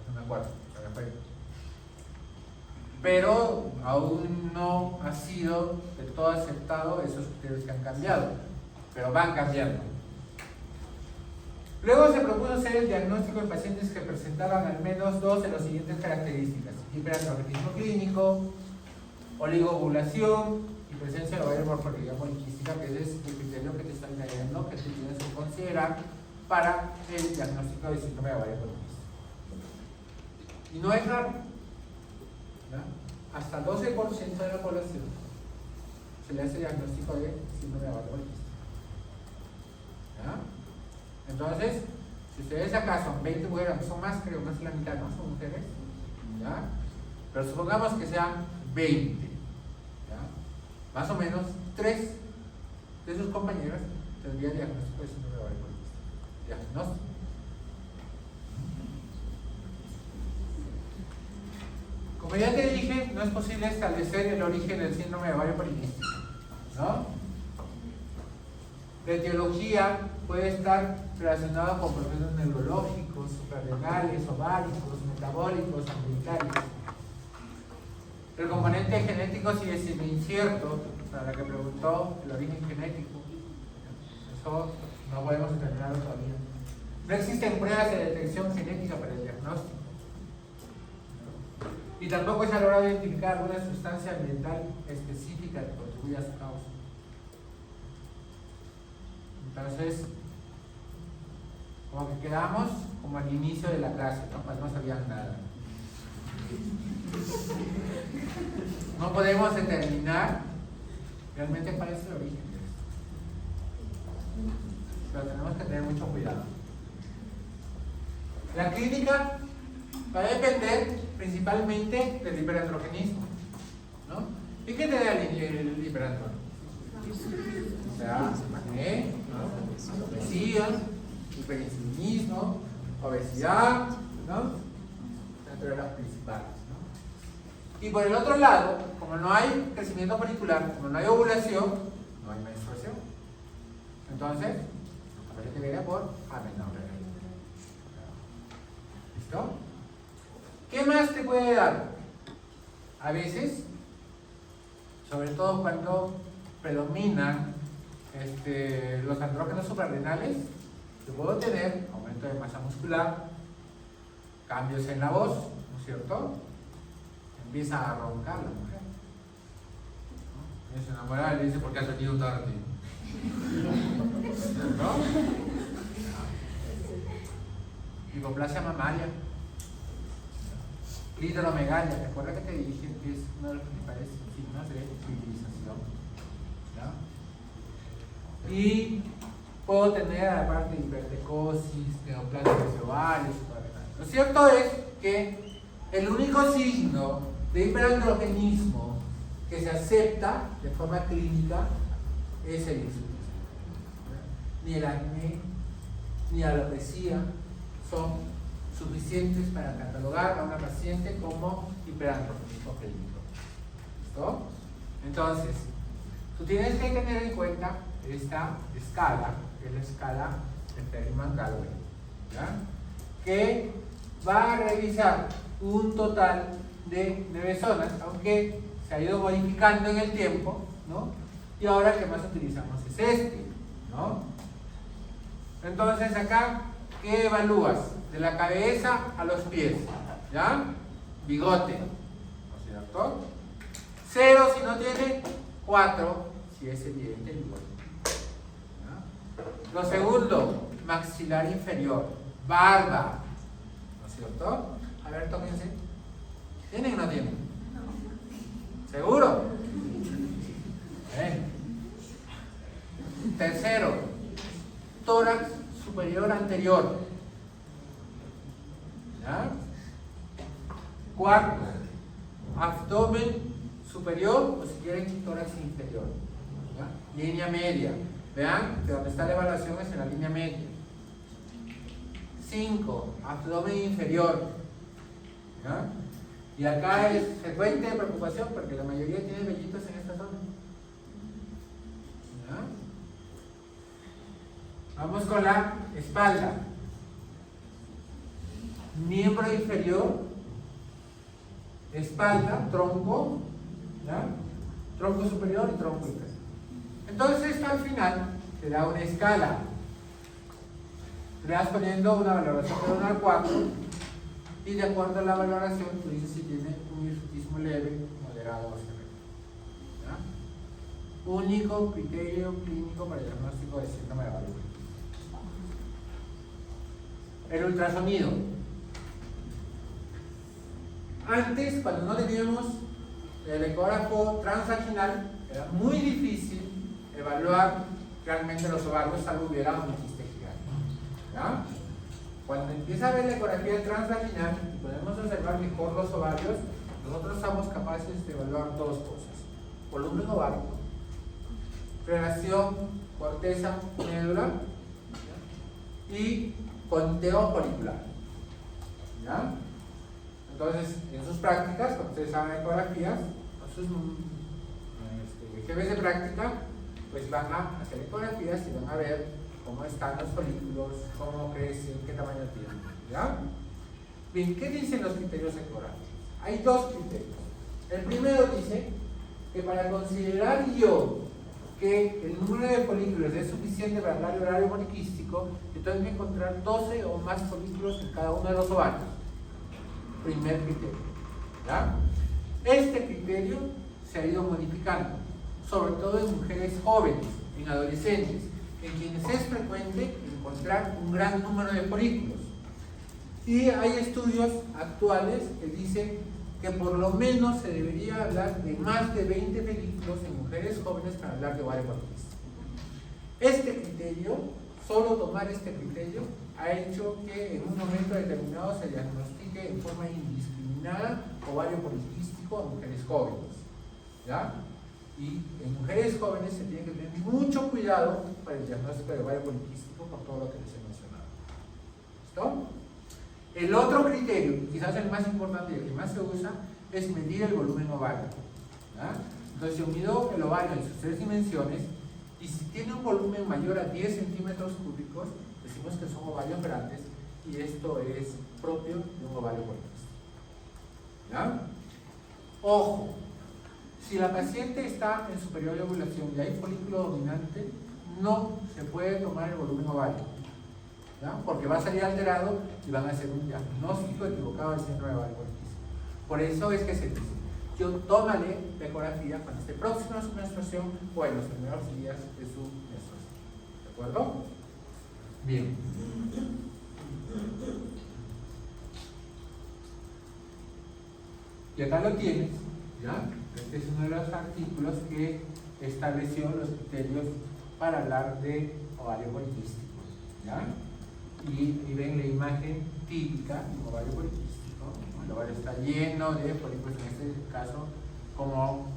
A: no me acuerdo, pero aún no ha sido del todo aceptado esos criterios que han cambiado, pero van cambiando. Luego se propuso hacer el diagnóstico en pacientes que presentaban al menos dos de las siguientes características: hiperandrogenismo clínico, oligoovulación y presencia de ovario morfología poliquística, que ese es el criterio que te estoy leyendo, que tú tienes que considerar para el diagnóstico de síndrome de ovario poliquístico. Y no es raro, ¿ya? Hasta el 12% de la población se le hace diagnóstico de síndrome de ovario poliquístico. ¿Ya? Entonces, si ustedes acá son 20 mujeres, son más, creo, más de la mitad, ¿no? Son mujeres, ¿ya? Pero supongamos que sean 20, ¿ya? Más o menos 3 de sus compañeras tendrían diagnóstico de síndrome de ovario poliquístico. Diagnóstico. Como ya te dije, no es posible establecer el origen del síndrome de ovario poliquístico, ¿no? La etiología puede estar relacionada con procesos neurológicos, suprarrenales, ováricos, metabólicos, ambientales. El componente genético sigue siendo incierto, para la que preguntó el origen genético. Eso no podemos determinarlo todavía. No existen pruebas de detección genética para el diagnóstico. Y tampoco se ha logrado identificar alguna sustancia ambiental específica que contribuya a su causa. Entonces, como que quedamos como al inicio de la clase, ¿no? Pues no sabían nada. No podemos determinar realmente cuál es el origen de esto. Pero tenemos que tener mucho cuidado. La clínica va a depender principalmente del hiperandrogenismo, ¿no? ¿Y qué te da el hiperandrogenismo? O sea, acné, ¿no? Alopecia, hiperinsulinismo, obesidad, ¿no? Entre las principales, ¿no? Y por el otro lado, como no hay crecimiento folicular, como no hay ovulación, no hay menstruación. Entonces, aparece que viene por amenorrea. ¿Listo? ¿Qué más te puede dar? A veces, sobre todo cuando predominan los andrógenos suprarrenales, yo puedo tener aumento de masa muscular, cambios en la voz, ¿no es cierto? Empieza a roncar la mujer, ¿no? Se enamora y le dice: ¿por qué has venido tarde? ¿No? Hipoplasia mamaria, clitoromegalia. Recuerda que te dije que es uno de los principales signos de civilización, ¿ya? Y puedo tener, aparte, hipertecosis, neoplasia de ovarios. Lo cierto es que el único signo de hiperandrogenismo que se acepta de forma clínica es el insulismo. Ni el acné, ni la alopecia son suficientes para catalogar a una paciente como hiperandrogenismo clínico. ¿Listo? Entonces, tú tienes que tener en cuenta esta escala, que es la escala de Perryman-Gallwey, ¿ya? Que va a revisar un total de 9 zonas, aunque se ha ido modificando en el tiempo, ¿no? Y ahora el que más utilizamos es este, ¿no? Entonces acá, ¿qué evalúas? De la cabeza a los pies, ¿ya? Bigote, ¿no es cierto? 0 si no tiene, 4 si es evidente el bigote, ¿ya? Lo segundo, maxilar inferior, barba, ¿no es cierto? A ver, tóquense. ¿Tienen o no tienen? ¿Seguro? Tercero, tórax superior anterior. ¿Ya? Cuarto, abdomen superior, o si quieren, tórax inferior. ¿Ya? Línea media. Vean que donde está la evaluación es en la línea media. 5. Abdomen inferior. ¿Ya? Y acá es frecuente preocupación porque la mayoría tiene vellitos en esta zona. ¿Ya? Vamos con la espalda. Miembro inferior, espalda, tronco, ¿ya? Tronco superior y tronco inferior. Entonces esto al final te da una escala. Le vas poniendo una valoración de 1 al 4 y de acuerdo a la valoración tú dices si tiene un hirsutismo leve, moderado o severo. ¿Ya? Único criterio clínico para el diagnóstico de síndrome de Ovario poliquístico. El ultrasonido. Antes, cuando no teníamos el ecógrafo transvaginal, era muy difícil evaluar realmente los ovarios, salvo hubiera un quiste gigante. ¿Ya? Cuando empieza a ver la ecografía transvaginal y podemos observar mejor los ovarios, nosotros somos capaces de evaluar dos cosas: volumen ovárico, relación corteza-médula y conteo folicular. ¿Ya? Entonces, en sus prácticas, cuando ustedes hagan ecografías, en sus jefes de práctica, pues van a hacer ecografías y van a ver cómo están los folículos, cómo crecen, qué tamaño tienen. ¿Ya? Bien, ¿qué dicen los criterios ecográficos? Hay dos criterios. El primero dice que para considerar yo que el número de folículos es suficiente para hablar de ovario poliquístico, yo tengo que encontrar 12 o más folículos en cada uno de los ovarios. Primer criterio. ¿Ya? Este criterio se ha ido modificando, sobre todo en mujeres jóvenes, en adolescentes, en quienes es frecuente encontrar un gran número de folículos. Y hay estudios actuales que dicen que por lo menos se debería hablar de más de 20 folículos en mujeres jóvenes para hablar de ovario poliquístico. Este criterio, solo tomar este criterio, ha hecho que en un momento determinado se diagnostique en forma indiscriminada ovario poliquístico en mujeres jóvenes. ¿Ya? Y en mujeres jóvenes se tiene que tener mucho cuidado para el diagnóstico de ovario poliquístico por todo lo que les he mencionado. ¿Listo? El otro criterio, quizás el más importante y el que más se usa, es medir el volumen ovario. ¿Ya? Entonces yo mido el ovario en sus 3 dimensiones y si tiene un volumen mayor a 10 centímetros cúbicos, decimos que son ovarios grandes y esto es propio de un ovario poliquístico. ¿Ya? Ojo, si la paciente está en su periodo de ovulación y hay folículo dominante, no se puede tomar el volumen ovario, ¿ya? Porque va a salir alterado y van a hacer un diagnóstico equivocado del síndrome de ovario poliquístico. Por eso es que se dice, yo tómale la ecografía cuando esté próxima a su menstruación o en los primeros días de su menstruación. ¿De acuerdo? Bien. Y acá lo tienes, ¿ya? Este es uno de los artículos que estableció los criterios para hablar de ovario poliquístico, ¿ya? Y ven la imagen típica de ovario poliquístico. El ovario está lleno de folículos, en este caso, como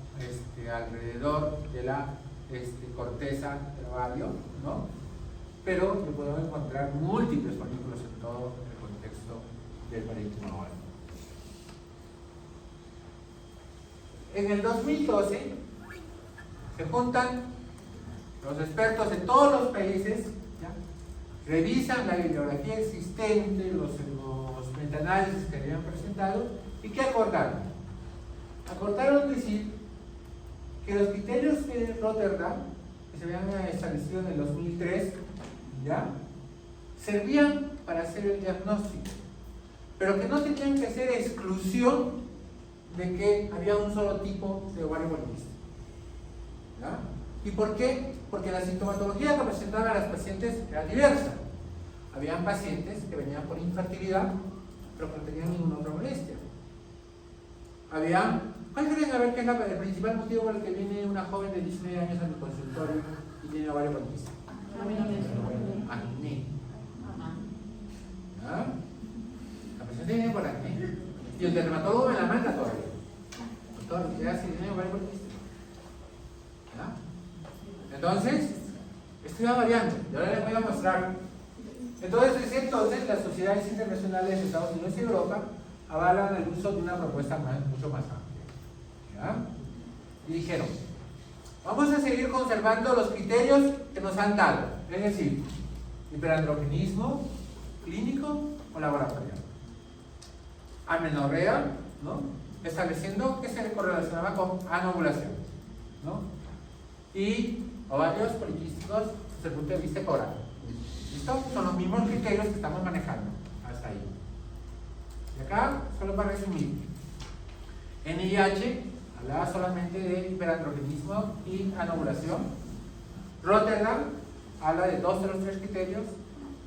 A: alrededor de la corteza del ovario, ¿no? Pero le podemos encontrar múltiples folículos en todo el contexto del parénquima ovario. En el 2012 se juntan los expertos de todos los países, ¿ya? Revisan la bibliografía existente, los metaanálisis que habían presentado, y ¿qué acordaron? Acordaron decir que los criterios de Rotterdam, que se habían establecido en el 2003, ¿ya? Servían para hacer el diagnóstico, pero que no tenían que hacer exclusión de que había un solo tipo de ovario poliquístico. ¿Ya? ¿Y por qué? Porque la sintomatología que presentaban las pacientes era diversa. Habían pacientes que venían por infertilidad, pero que no tenían ninguna otra molestia. ¿Cuál creen a ver qué es el principal motivo por el que viene una joven de 19 años a mi consultorio y tiene ovario poliquístico? Acné. ¿Ah? La paciente viene por acné. Y el dermatólogo me la manda todavía. Doctor, ya se tiene ovario poliquístico. ¿Ya? Entonces, esto va variando. Y ahora les voy a mostrar. Entonces, desde entonces, las sociedades internacionales de Estados Unidos y Europa avalan el uso de una propuesta mucho más amplia. ¿Ya? Y dijeron, vamos a seguir conservando los criterios que nos han dado, es decir, hiperandrogenismo, clínico o laboratorial. Amenorrea, ¿no? Estableciendo que se correlacionaba con anovulación, ¿no? Y ovarios poliquísticos desde el punto de vista ecográfico. ¿Listo? Son los mismos criterios que estamos manejando hasta ahí. Y acá, solo para resumir, NIH hablaba solamente de hiperandrogenismo y anovulación. Rotterdam habla de 2 de los 3 criterios.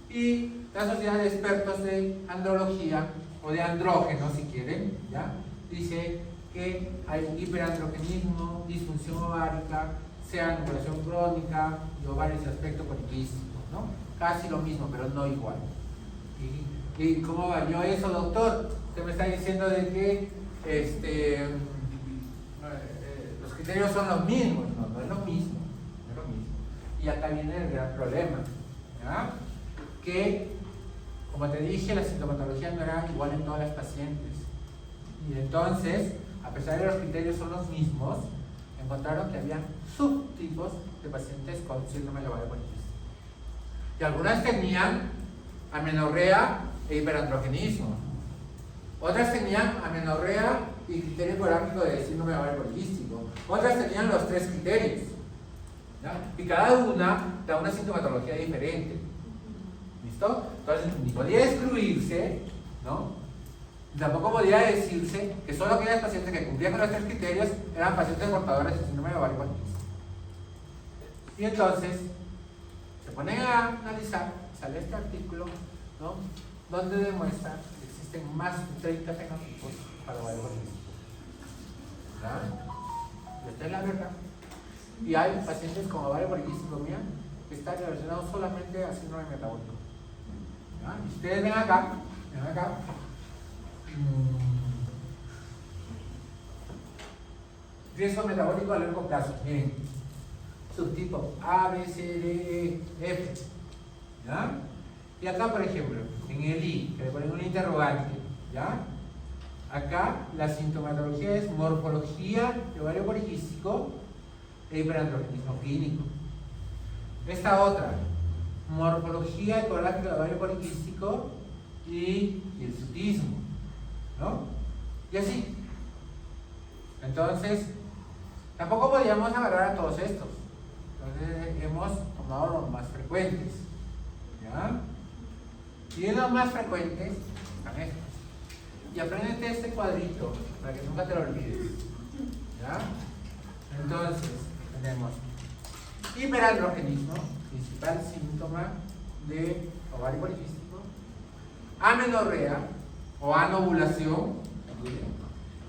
A: Y la sociedad de expertos de andrología o de andrógenos, si quieren, ¿ya? Dice que hay hiperandrogenismo, disfunción ovárica, sea anovulación crónica y ovarios de aspecto poliquístico, ¿no? Casi lo mismo, pero no igual. ¿Y cómo valió eso, doctor? Usted me está diciendo de que los criterios son los mismos. No es lo mismo. No es lo mismo. Y acá viene el gran problema, ¿ya? Que, como te dije, la sintomatología no era igual en todas las pacientes. Y entonces, a pesar de que los criterios son los mismos, encontraron que había subtipos de pacientes con síndrome de ovario poliquístico. Y algunas tenían amenorrea e hiperandrogenismo. Otras tenían amenorrea y criterio ecográfico de síndrome de ovario poliquístico. Otras tenían los 3 criterios, ¿ya? Y cada una da una sintomatología diferente. ¿Listo? Entonces ni podía excluirse, ¿no? Tampoco podía decirse que solo aquellas pacientes que cumplían con los 3 criterios eran pacientes portadores de síndrome de ovario poliquístico. Y entonces se ponen a analizar, sale este artículo, ¿no? Donde demuestra que existen más de 30 fenotipos para ovario poliquístico. ¿Ya? Esta es la verdad. Y hay pacientes con ovario poliquístico, mira, que están relacionados solamente a síndrome metabólico. ¿Ya? Y ustedes ven acá. Riesgo metabólico a largo plazo. Miren, subtipo A, B, C, D, E, F. ¿Ya? Y acá, por ejemplo, en el I, que le ponen un interrogante, ¿ya? Acá la sintomatología es morfología de ovario poliquístico e hiperandrogenismo clínico. Esta otra, morfología ecográfica de ovario poliquístico y hirsutismo, ¿no? Y así. Entonces, tampoco podíamos agarrar a todos estos. Entonces, hemos tomado los más frecuentes, ¿ya? Y en los más frecuentes están estos. Y apréndete este cuadrito para que nunca te lo olvides, ¿ya? Entonces, tenemos hiperandrogenismo, principal síntoma de ovario poliquístico, amenorrea o anovulación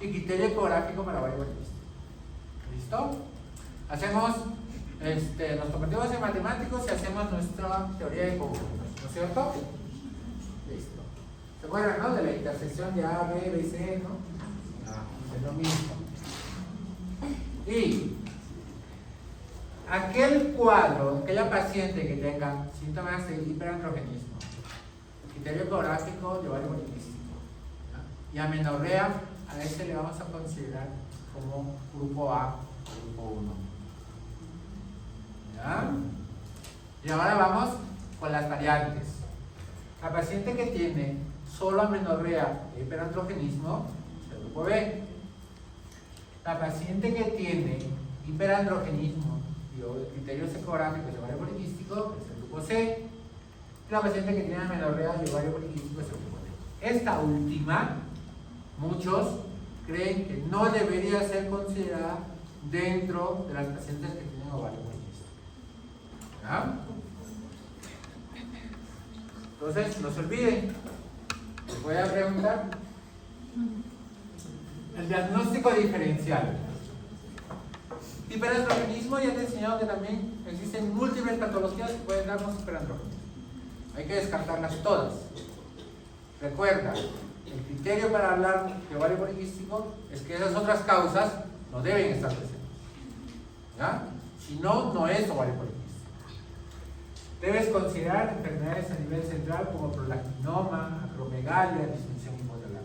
A: y criterio ecográfico para ovario poliquístico. ¿Listo? Hacemos nos convertimos en matemáticos y hacemos nuestra teoría de conjuntos, ¿no es cierto? Listo. ¿Se acuerdan, no? De la intersección de A, B, B y C, ¿no? Es lo mismo. Y aquel cuadro, aquella paciente que tenga síntomas de hiperandrogenismo, criterio ecográfico de ovario poliquístico, ¿ya? Y amenorrea, a ese le vamos a considerar como grupo A o grupo 1. ¿Ya? Y ahora vamos con las variantes. La paciente que tiene solo amenorrea e hiperandrogenismo es el grupo B. La paciente que tiene hiperandrogenismo y criterios ecográficos de ovario poliquístico es el grupo C. Y la paciente que tiene amenorrea y ovario poliquístico es el grupo D. Esta última, muchos creen que no debería ser considerada dentro de las pacientes que tienen ovario poliquístico. ¿Ya? Entonces, no se olviden, les voy a preguntar el diagnóstico diferencial. Hiperandrogenismo, ya te he enseñado que también existen múltiples patologías que pueden darnos hiperandrogenismo. Hay que descartarlas todas. Recuerda, el criterio para hablar de ovario poliquístico es que esas otras causas no deben estar presentes. ¿Ya? Si no, no es ovario poliquístico. Debes considerar enfermedades a nivel central como prolactinoma, acromegalia, disfunción hipotalámica.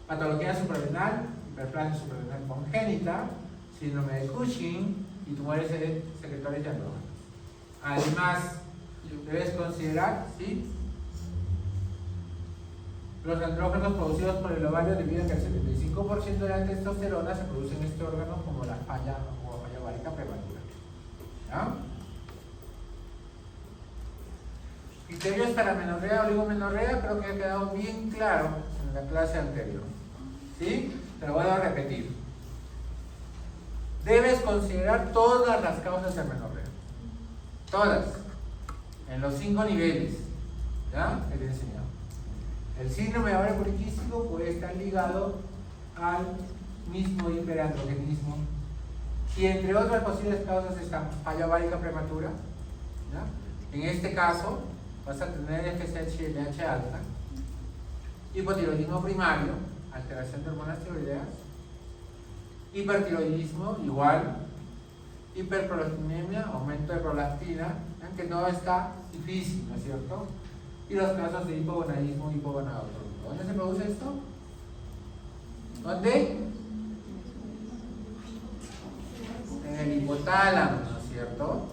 A: Patología suprarrenal, hiperplasia suprarrenal congénita, síndrome de Cushing y tumores secretores de andrógenos. Además, debes considerar, ¿sí?, los andrógenos producidos por el ovario debido a que el 75% de la testosterona se produce en este órgano como la falla o falla ovárica prematura. ¿Ya? Criterios para menorrea o oligomenorrea, creo que ha quedado bien claro en la clase anterior. ¿Sí? Te lo voy a repetir. Debes considerar todas las causas de menorrea. Todas. En los 5 niveles. ¿Ya? Que te he enseñado. El síndrome de ovario poliquístico puede estar ligado al mismo hiperandrogenismo. Y entre otras posibles causas están falla ovárica prematura. ¿Ya? En este caso, vas a tener FSH y LH alta, hipotiroidismo primario, alteración de hormonas tiroideas, hipertiroidismo igual, hiperprolactinemia, aumento de prolactina, que no está difícil, ¿no es cierto? Y los casos de hipogonadismo y hipogonadotropia. ¿Dónde se produce esto? ¿Dónde? En el hipotálamo, ¿no es cierto?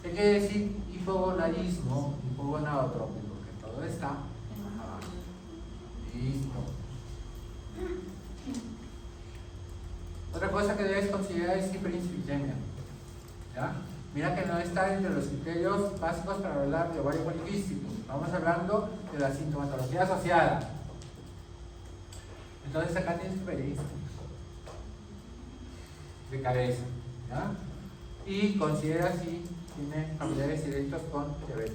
A: ¿Qué quiere decir hipogonadismo, hipogonadotropia? Porque todo está abajo. Listo. Otra cosa que debes considerar es hiperinsulinemia. ¿Ya? Mira que no está entre los criterios básicos para hablar de ovario poliquístico. Estamos hablando de la sintomatología asociada. Entonces acá tienes tu perista de cabeza. ¿Ya? Y considera si tiene familiares directos con diabetes.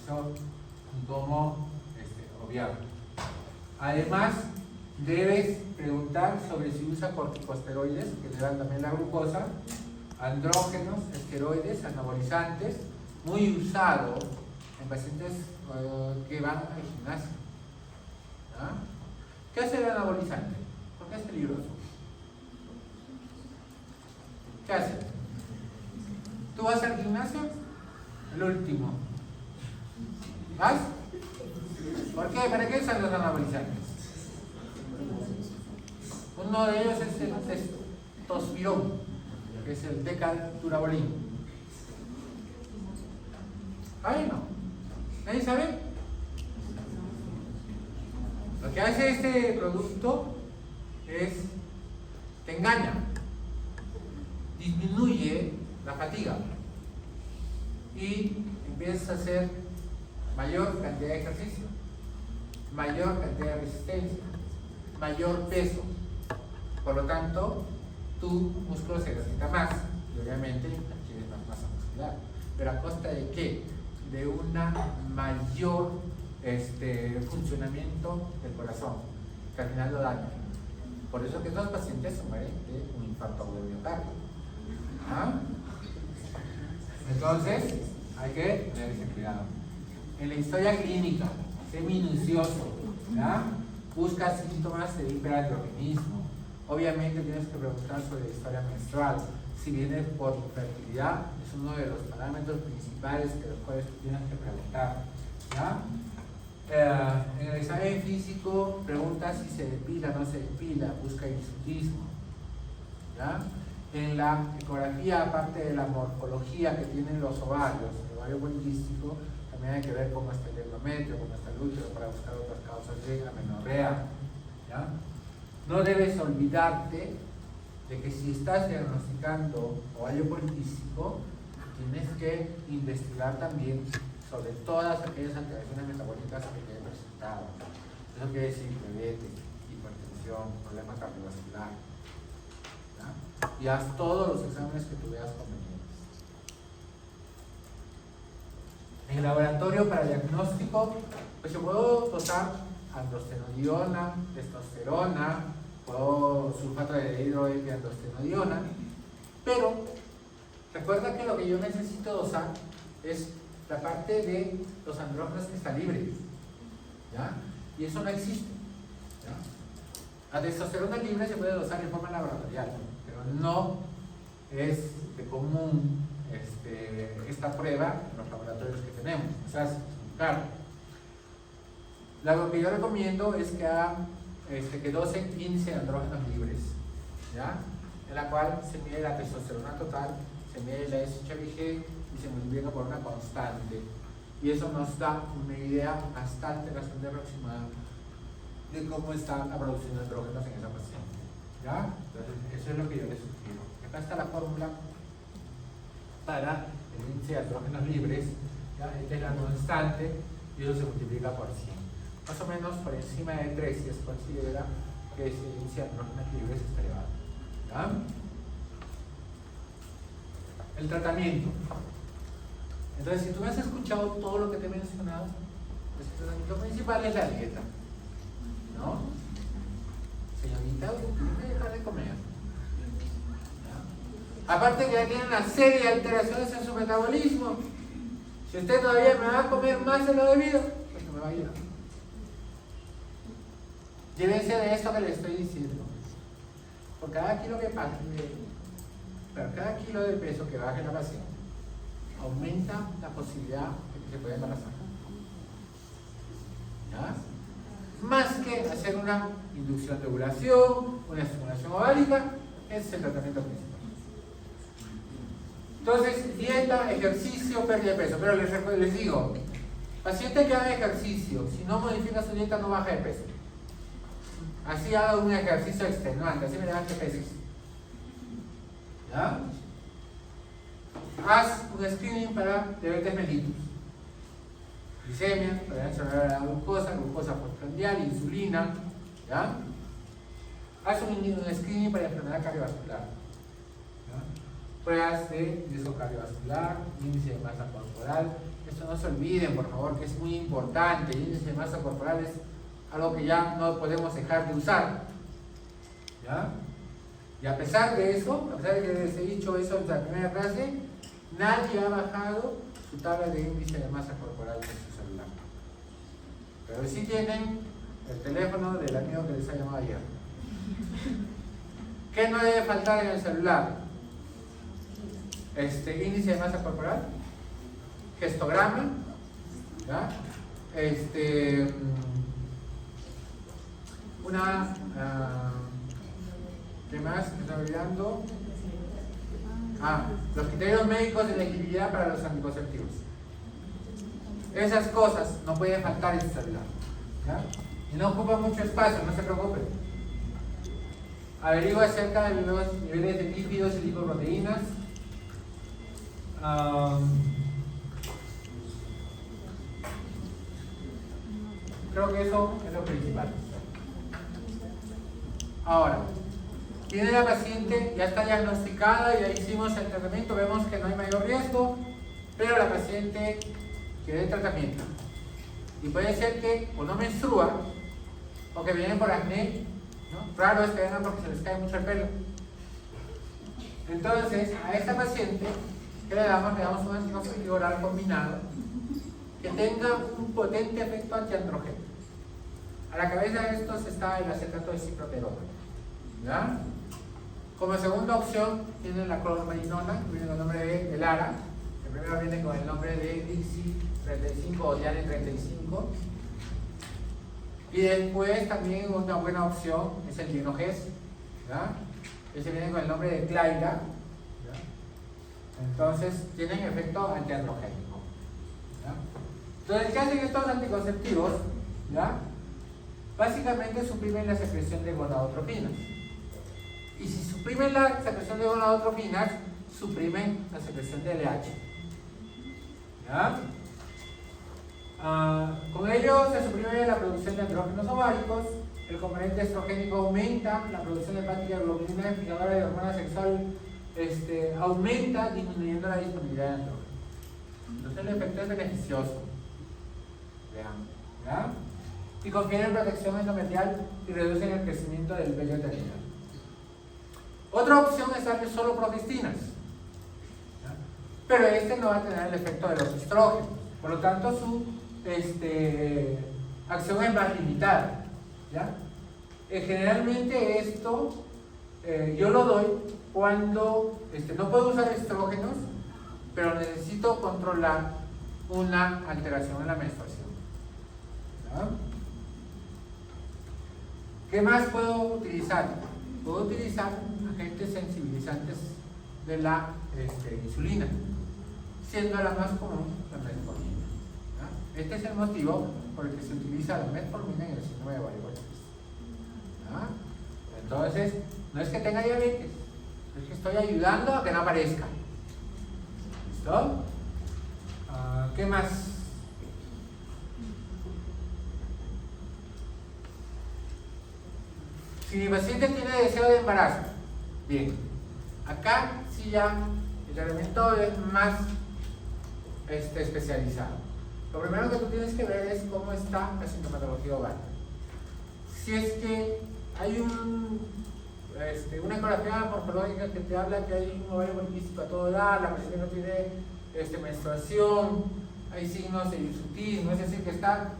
A: Eso como obviar. Además, debes preguntar sobre si usa corticosteroides, que le dan también la glucosa, andrógenos, esteroides, anabolizantes, muy usado en pacientes que van al gimnasio. ¿Ya? ¿Qué hace el anabolizante? ¿Por qué es peligroso? ¿Qué hace? ¿Tú vas al gimnasio? El último. ¿Vas? ¿Por qué? ¿Para qué usan los anabolizantes? Uno de ellos es el testosterón, que es el decadurabolín. ¿Saben o no? ¿Nadie sabe? Lo que hace este producto es, te engaña, disminuye la fatiga y empiezas a hacer mayor cantidad de ejercicio, mayor cantidad de resistencia, mayor peso. Por lo tanto, tu músculo se ejercita más y obviamente adquieres más masa muscular. ¿Pero a costa de qué? De una mayor funcionamiento del corazón, que al final lo daña. Por eso que estos pacientes se mueren de un infarto agudo de miocardio. ¿Ah? Entonces, hay que tener ese cuidado. En la historia clínica, sé minucioso. ¿Ya? Busca síntomas de hiperandrogenismo. Obviamente tienes que preguntar sobre la historia menstrual. Si viene por infertilidad, es uno de los parámetros principales que los cuales tú tienes que preguntar. ¿Ya? En el examen físico, pregunta si se depila o no se depila, busca hirsutismo. ¿Ya? En la ecografía, aparte de la morfología que tienen los ovarios, el ovario poliquístico, también hay que ver cómo está el endometrio, cómo está el útero, para buscar otras causas de amenorrea. ¿Ya? No debes olvidarte de que si estás diagnosticando ovario poliquístico, tienes que investigar también sobre todas aquellas alteraciones metabólicas que te he presentado. Eso quiere decir diabetes, hipertensión, hipertensión, problema cardiovascular. ¿Ya? Y haz todos los exámenes que tú veas convenientes. En el laboratorio para diagnóstico, pues yo puedo dosar androstenediona, testosterona, puedo sulfato de hidroepiandrostenediona, pero recuerda que lo que yo necesito dosar es la parte de los andrógenos que está libre, ¿ya? Y eso no existe, ¿ya? La testosterona libre se puede dosar en forma laboratorial, pero no es de común esta prueba en los laboratorios que tenemos. O sea, claro, lo que yo recomiendo es que dosen 15 andrógenos libres, ¿ya? En la cual se mide la testosterona total, se mide la SHBG y se multiplica por una constante, y eso nos da una idea bastante aproximada de cómo está la producción de andrógenos en esa paciente, ¿ya? Entonces eso es lo que yo les sugiero. Acá está la fórmula para el índice de andrógenos libres, ¿ya? Esta es la constante y eso se multiplica por 100, más o menos por encima de 3 si se considera que ese índice de andrógenos libres está elevado, ¿ya? El tratamiento. Entonces, si tú has escuchado todo lo que te he mencionado, el tratamiento principal es la dieta, ¿no? Señorita, ¿usted me deja de comer? ¿Ya? Aparte que ya tiene una serie de alteraciones en su metabolismo. Si usted todavía me va a comer más de lo debido, pues no me va a ayudar. Llévense de esto que le estoy diciendo. Por cada kilo que pase, pero cada kilo de peso que baje la paciente, aumenta la posibilidad de que se pueda embarazar. ¿Ya? Más que hacer una inducción de ovulación, una estimulación ovárica, ese es el tratamiento principal. Entonces, dieta, ejercicio, pérdida de peso. Pero les digo, paciente que haga ejercicio, si no modifica su dieta no baja de peso. Así haga un ejercicio extenuante, así me levante pesos. ¿Ya? Haz un screening para diabetes mellitus, glicemia, tolerancia a la glucosa postprandial, insulina, ¿ya? Haz un screening para enfermedad cardiovascular, ¿ya? Pruebas de riesgo cardiovascular, índice de masa corporal. Esto no se olviden, por favor, que es muy importante. El índice de masa corporal es algo que ya no podemos dejar de usar, ¿ya? Y a pesar de eso, a pesar de que les he dicho eso en la primera clase, nadie ha bajado su tabla de índice de masa corporal en su celular. Pero sí tienen el teléfono del amigo que les ha llamado ayer. ¿Qué no debe faltar en el celular? Índice de masa corporal, gestograma, ¿ya? ¿Qué más? ¿Me está olvidando? Los criterios médicos de elegibilidad para los anticonceptivos. Esas cosas no pueden faltar en este celular, ¿ya? Y no ocupa mucho espacio, no se preocupen. Averigua acerca de los niveles de lípidos y lipoproteínas. Creo que eso es lo principal. Ahora, tiene la paciente, ya está diagnosticada, ya hicimos el tratamiento, vemos que no hay mayor riesgo, pero la paciente quiere tratamiento. Y puede ser que o no menstrua, o que vienen por acné, ¿no? Raro es que vengan porque se les cae mucho el pelo. Entonces, a esta paciente, ¿qué le damos? Le damos un anticonceptivo oral combinado que tenga un potente efecto antiandrógeno. A la cabeza de estos está el acetato de ciproterona, ¿ya? Como segunda opción tienen la clormarinona, que viene con el nombre de Elara. El primero viene con el nombre de Dixi 35 o Diane 35. Y después también una buena opción es el Dinoges, ¿ya? Ese viene con el nombre de Claira, ¿ya? Entonces tienen efecto antiandrogénico, ¿ya? Entonces, ¿qué hacen estos anticonceptivos? ¿Ya? Básicamente suprimen la secreción de gonadotropinas. Y si suprimen la secreción de gonadotropinas, suprimen la secreción de LH. ¿Ya? Con ello se suprime la producción de andrógenos ováricos el componente estrogénico aumenta, la producción hepática de globulina fijadora de hormona sexual aumenta, disminuyendo la disponibilidad de andrógenos. Entonces el efecto es beneficioso. Vean, ¿ya? Y confieren protección endometrial y reducen el crecimiento del vello terminal. Otra opción es darle solo progistinas, ¿ya? Pero este no va a tener el efecto de los estrógenos, por lo tanto su acción es más limitada, ¿ya? Generalmente esto yo lo doy cuando no puedo usar estrógenos, pero necesito controlar una alteración en la menstruación, ¿ya? ¿Qué más puedo utilizar? Puedo utilizar agentes sensibilizantes de la insulina, siendo la más común la metformina, ¿ya? Este es el motivo por el que se utiliza la metformina en el síndrome de ovario poliquístico, ¿ya? Entonces, no es que tenga diabetes, es que estoy ayudando a que no aparezca. ¿Listo? ¿Qué más? Si mi paciente tiene deseo de embarazo, bien, acá sí ya el tratamiento es más especializado. Lo primero que tú tienes que ver es cómo está la sintomatología ovárica. Si es que hay una ecografía morfológica que te habla que hay un ovario poliquístico a todo dar, la paciente no tiene menstruación, hay signos de hirsutismo, es decir, que está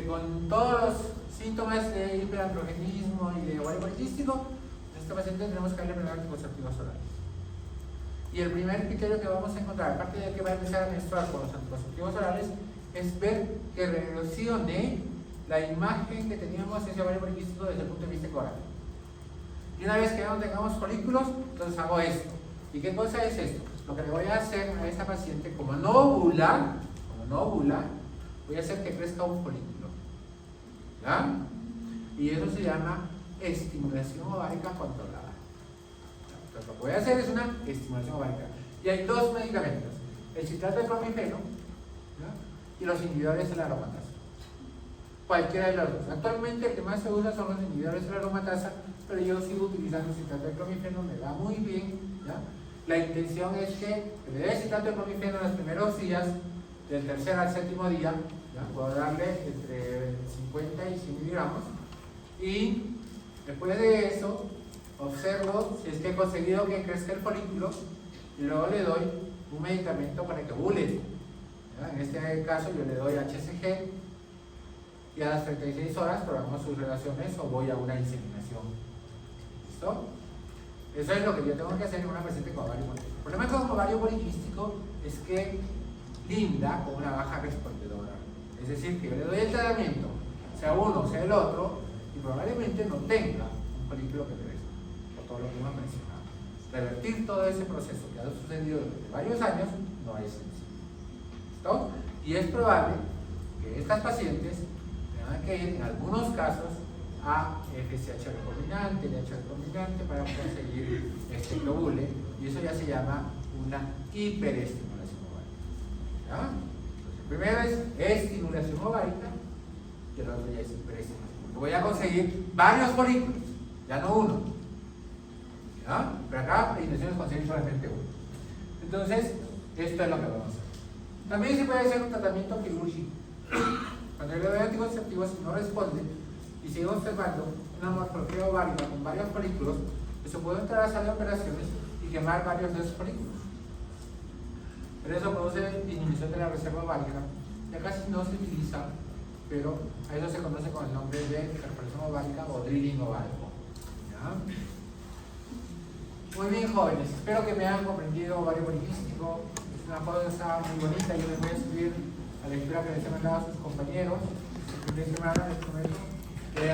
A: con todos los síntomas de hiperandrogenismo y de ovario poliquístico, en este paciente tenemos que darle primero anticonceptivos orales. Y el primer criterio que vamos a encontrar, aparte de que va a empezar a menstruar con los anticonceptivos orales, es ver que reerosione la imagen que teníamos de ese ovario poliquístico desde el punto de vista ecográfico. Y una vez que no tengamos folículos, entonces hago esto. ¿Y qué cosa es esto? Lo que le voy a hacer a esta paciente, como no ovula, voy a hacer que crezca un folículo, ¿ya? Y eso se llama estimulación ovárica controlada. Entonces lo que voy a hacer es una estimulación ovárica. Y hay dos medicamentos, el citrato de clomifeno, ¿ya? Y los inhibidores de la aromatasa. Cualquiera de los dos. Actualmente el que más se usa son los inhibidores de la aromatasa, pero yo sigo utilizando el citrato de clomifeno, me va muy bien, ¿ya? La intención es que le dé citrato de clomifeno en los primeros días, del tercer al séptimo día, ¿ya? Puedo darle entre 50 y 100 miligramos, y después de eso observo si es que he conseguido que crezca el folículo, y luego le doy un medicamento para que ovule, ¿ya? En este caso yo le doy HCG, y a las 36 horas probamos sus relaciones o voy a una inseminación. ¿Listo? Eso es lo que yo tengo que hacer en una paciente con ovario poliquístico. El problema con ovario poliquístico es que linda con una baja respondedora. Es decir, que yo le doy el tratamiento, sea uno, sea el otro, y probablemente no tenga un folículo que crezca, por todo lo que hemos mencionado. Revertir todo ese proceso que ha sucedido durante varios años no es sencillo. ¿Listo? Y es probable que estas pacientes tengan que ir en algunos casos a FSH recombinante, LH recombinante para conseguir que ovule, y eso ya se llama una hiperestimulación ovárica, ¿ya? Entonces, el primero es estimulación ovárica y el otro ya es hiperestimulación. Voy a conseguir varios folículos, ya no uno, ¿ya? Pero acá la intención es conseguir solamente uno. Entonces, esto es lo que vamos a hacer. También se puede hacer un tratamiento quirúrgico. Cuando yo le doy anticonceptivos y no responde, y sigo observando una morfología ovárica con varios folículos, eso puede entrar a la sala de operaciones y quemar varios de esos folículos. Pero eso produce disminución de la reserva ovárica, ya casi no se utiliza, pero a eso se conoce con el nombre de perforación ovárica o drilling ovárico, ¿ya? Muy bien, jóvenes, espero que me hayan comprendido. Ovario poliquístico es una cosa muy bonita. Yo les voy a escribir a la lectura que les he mandado a sus compañeros. El fin de semana les prometo que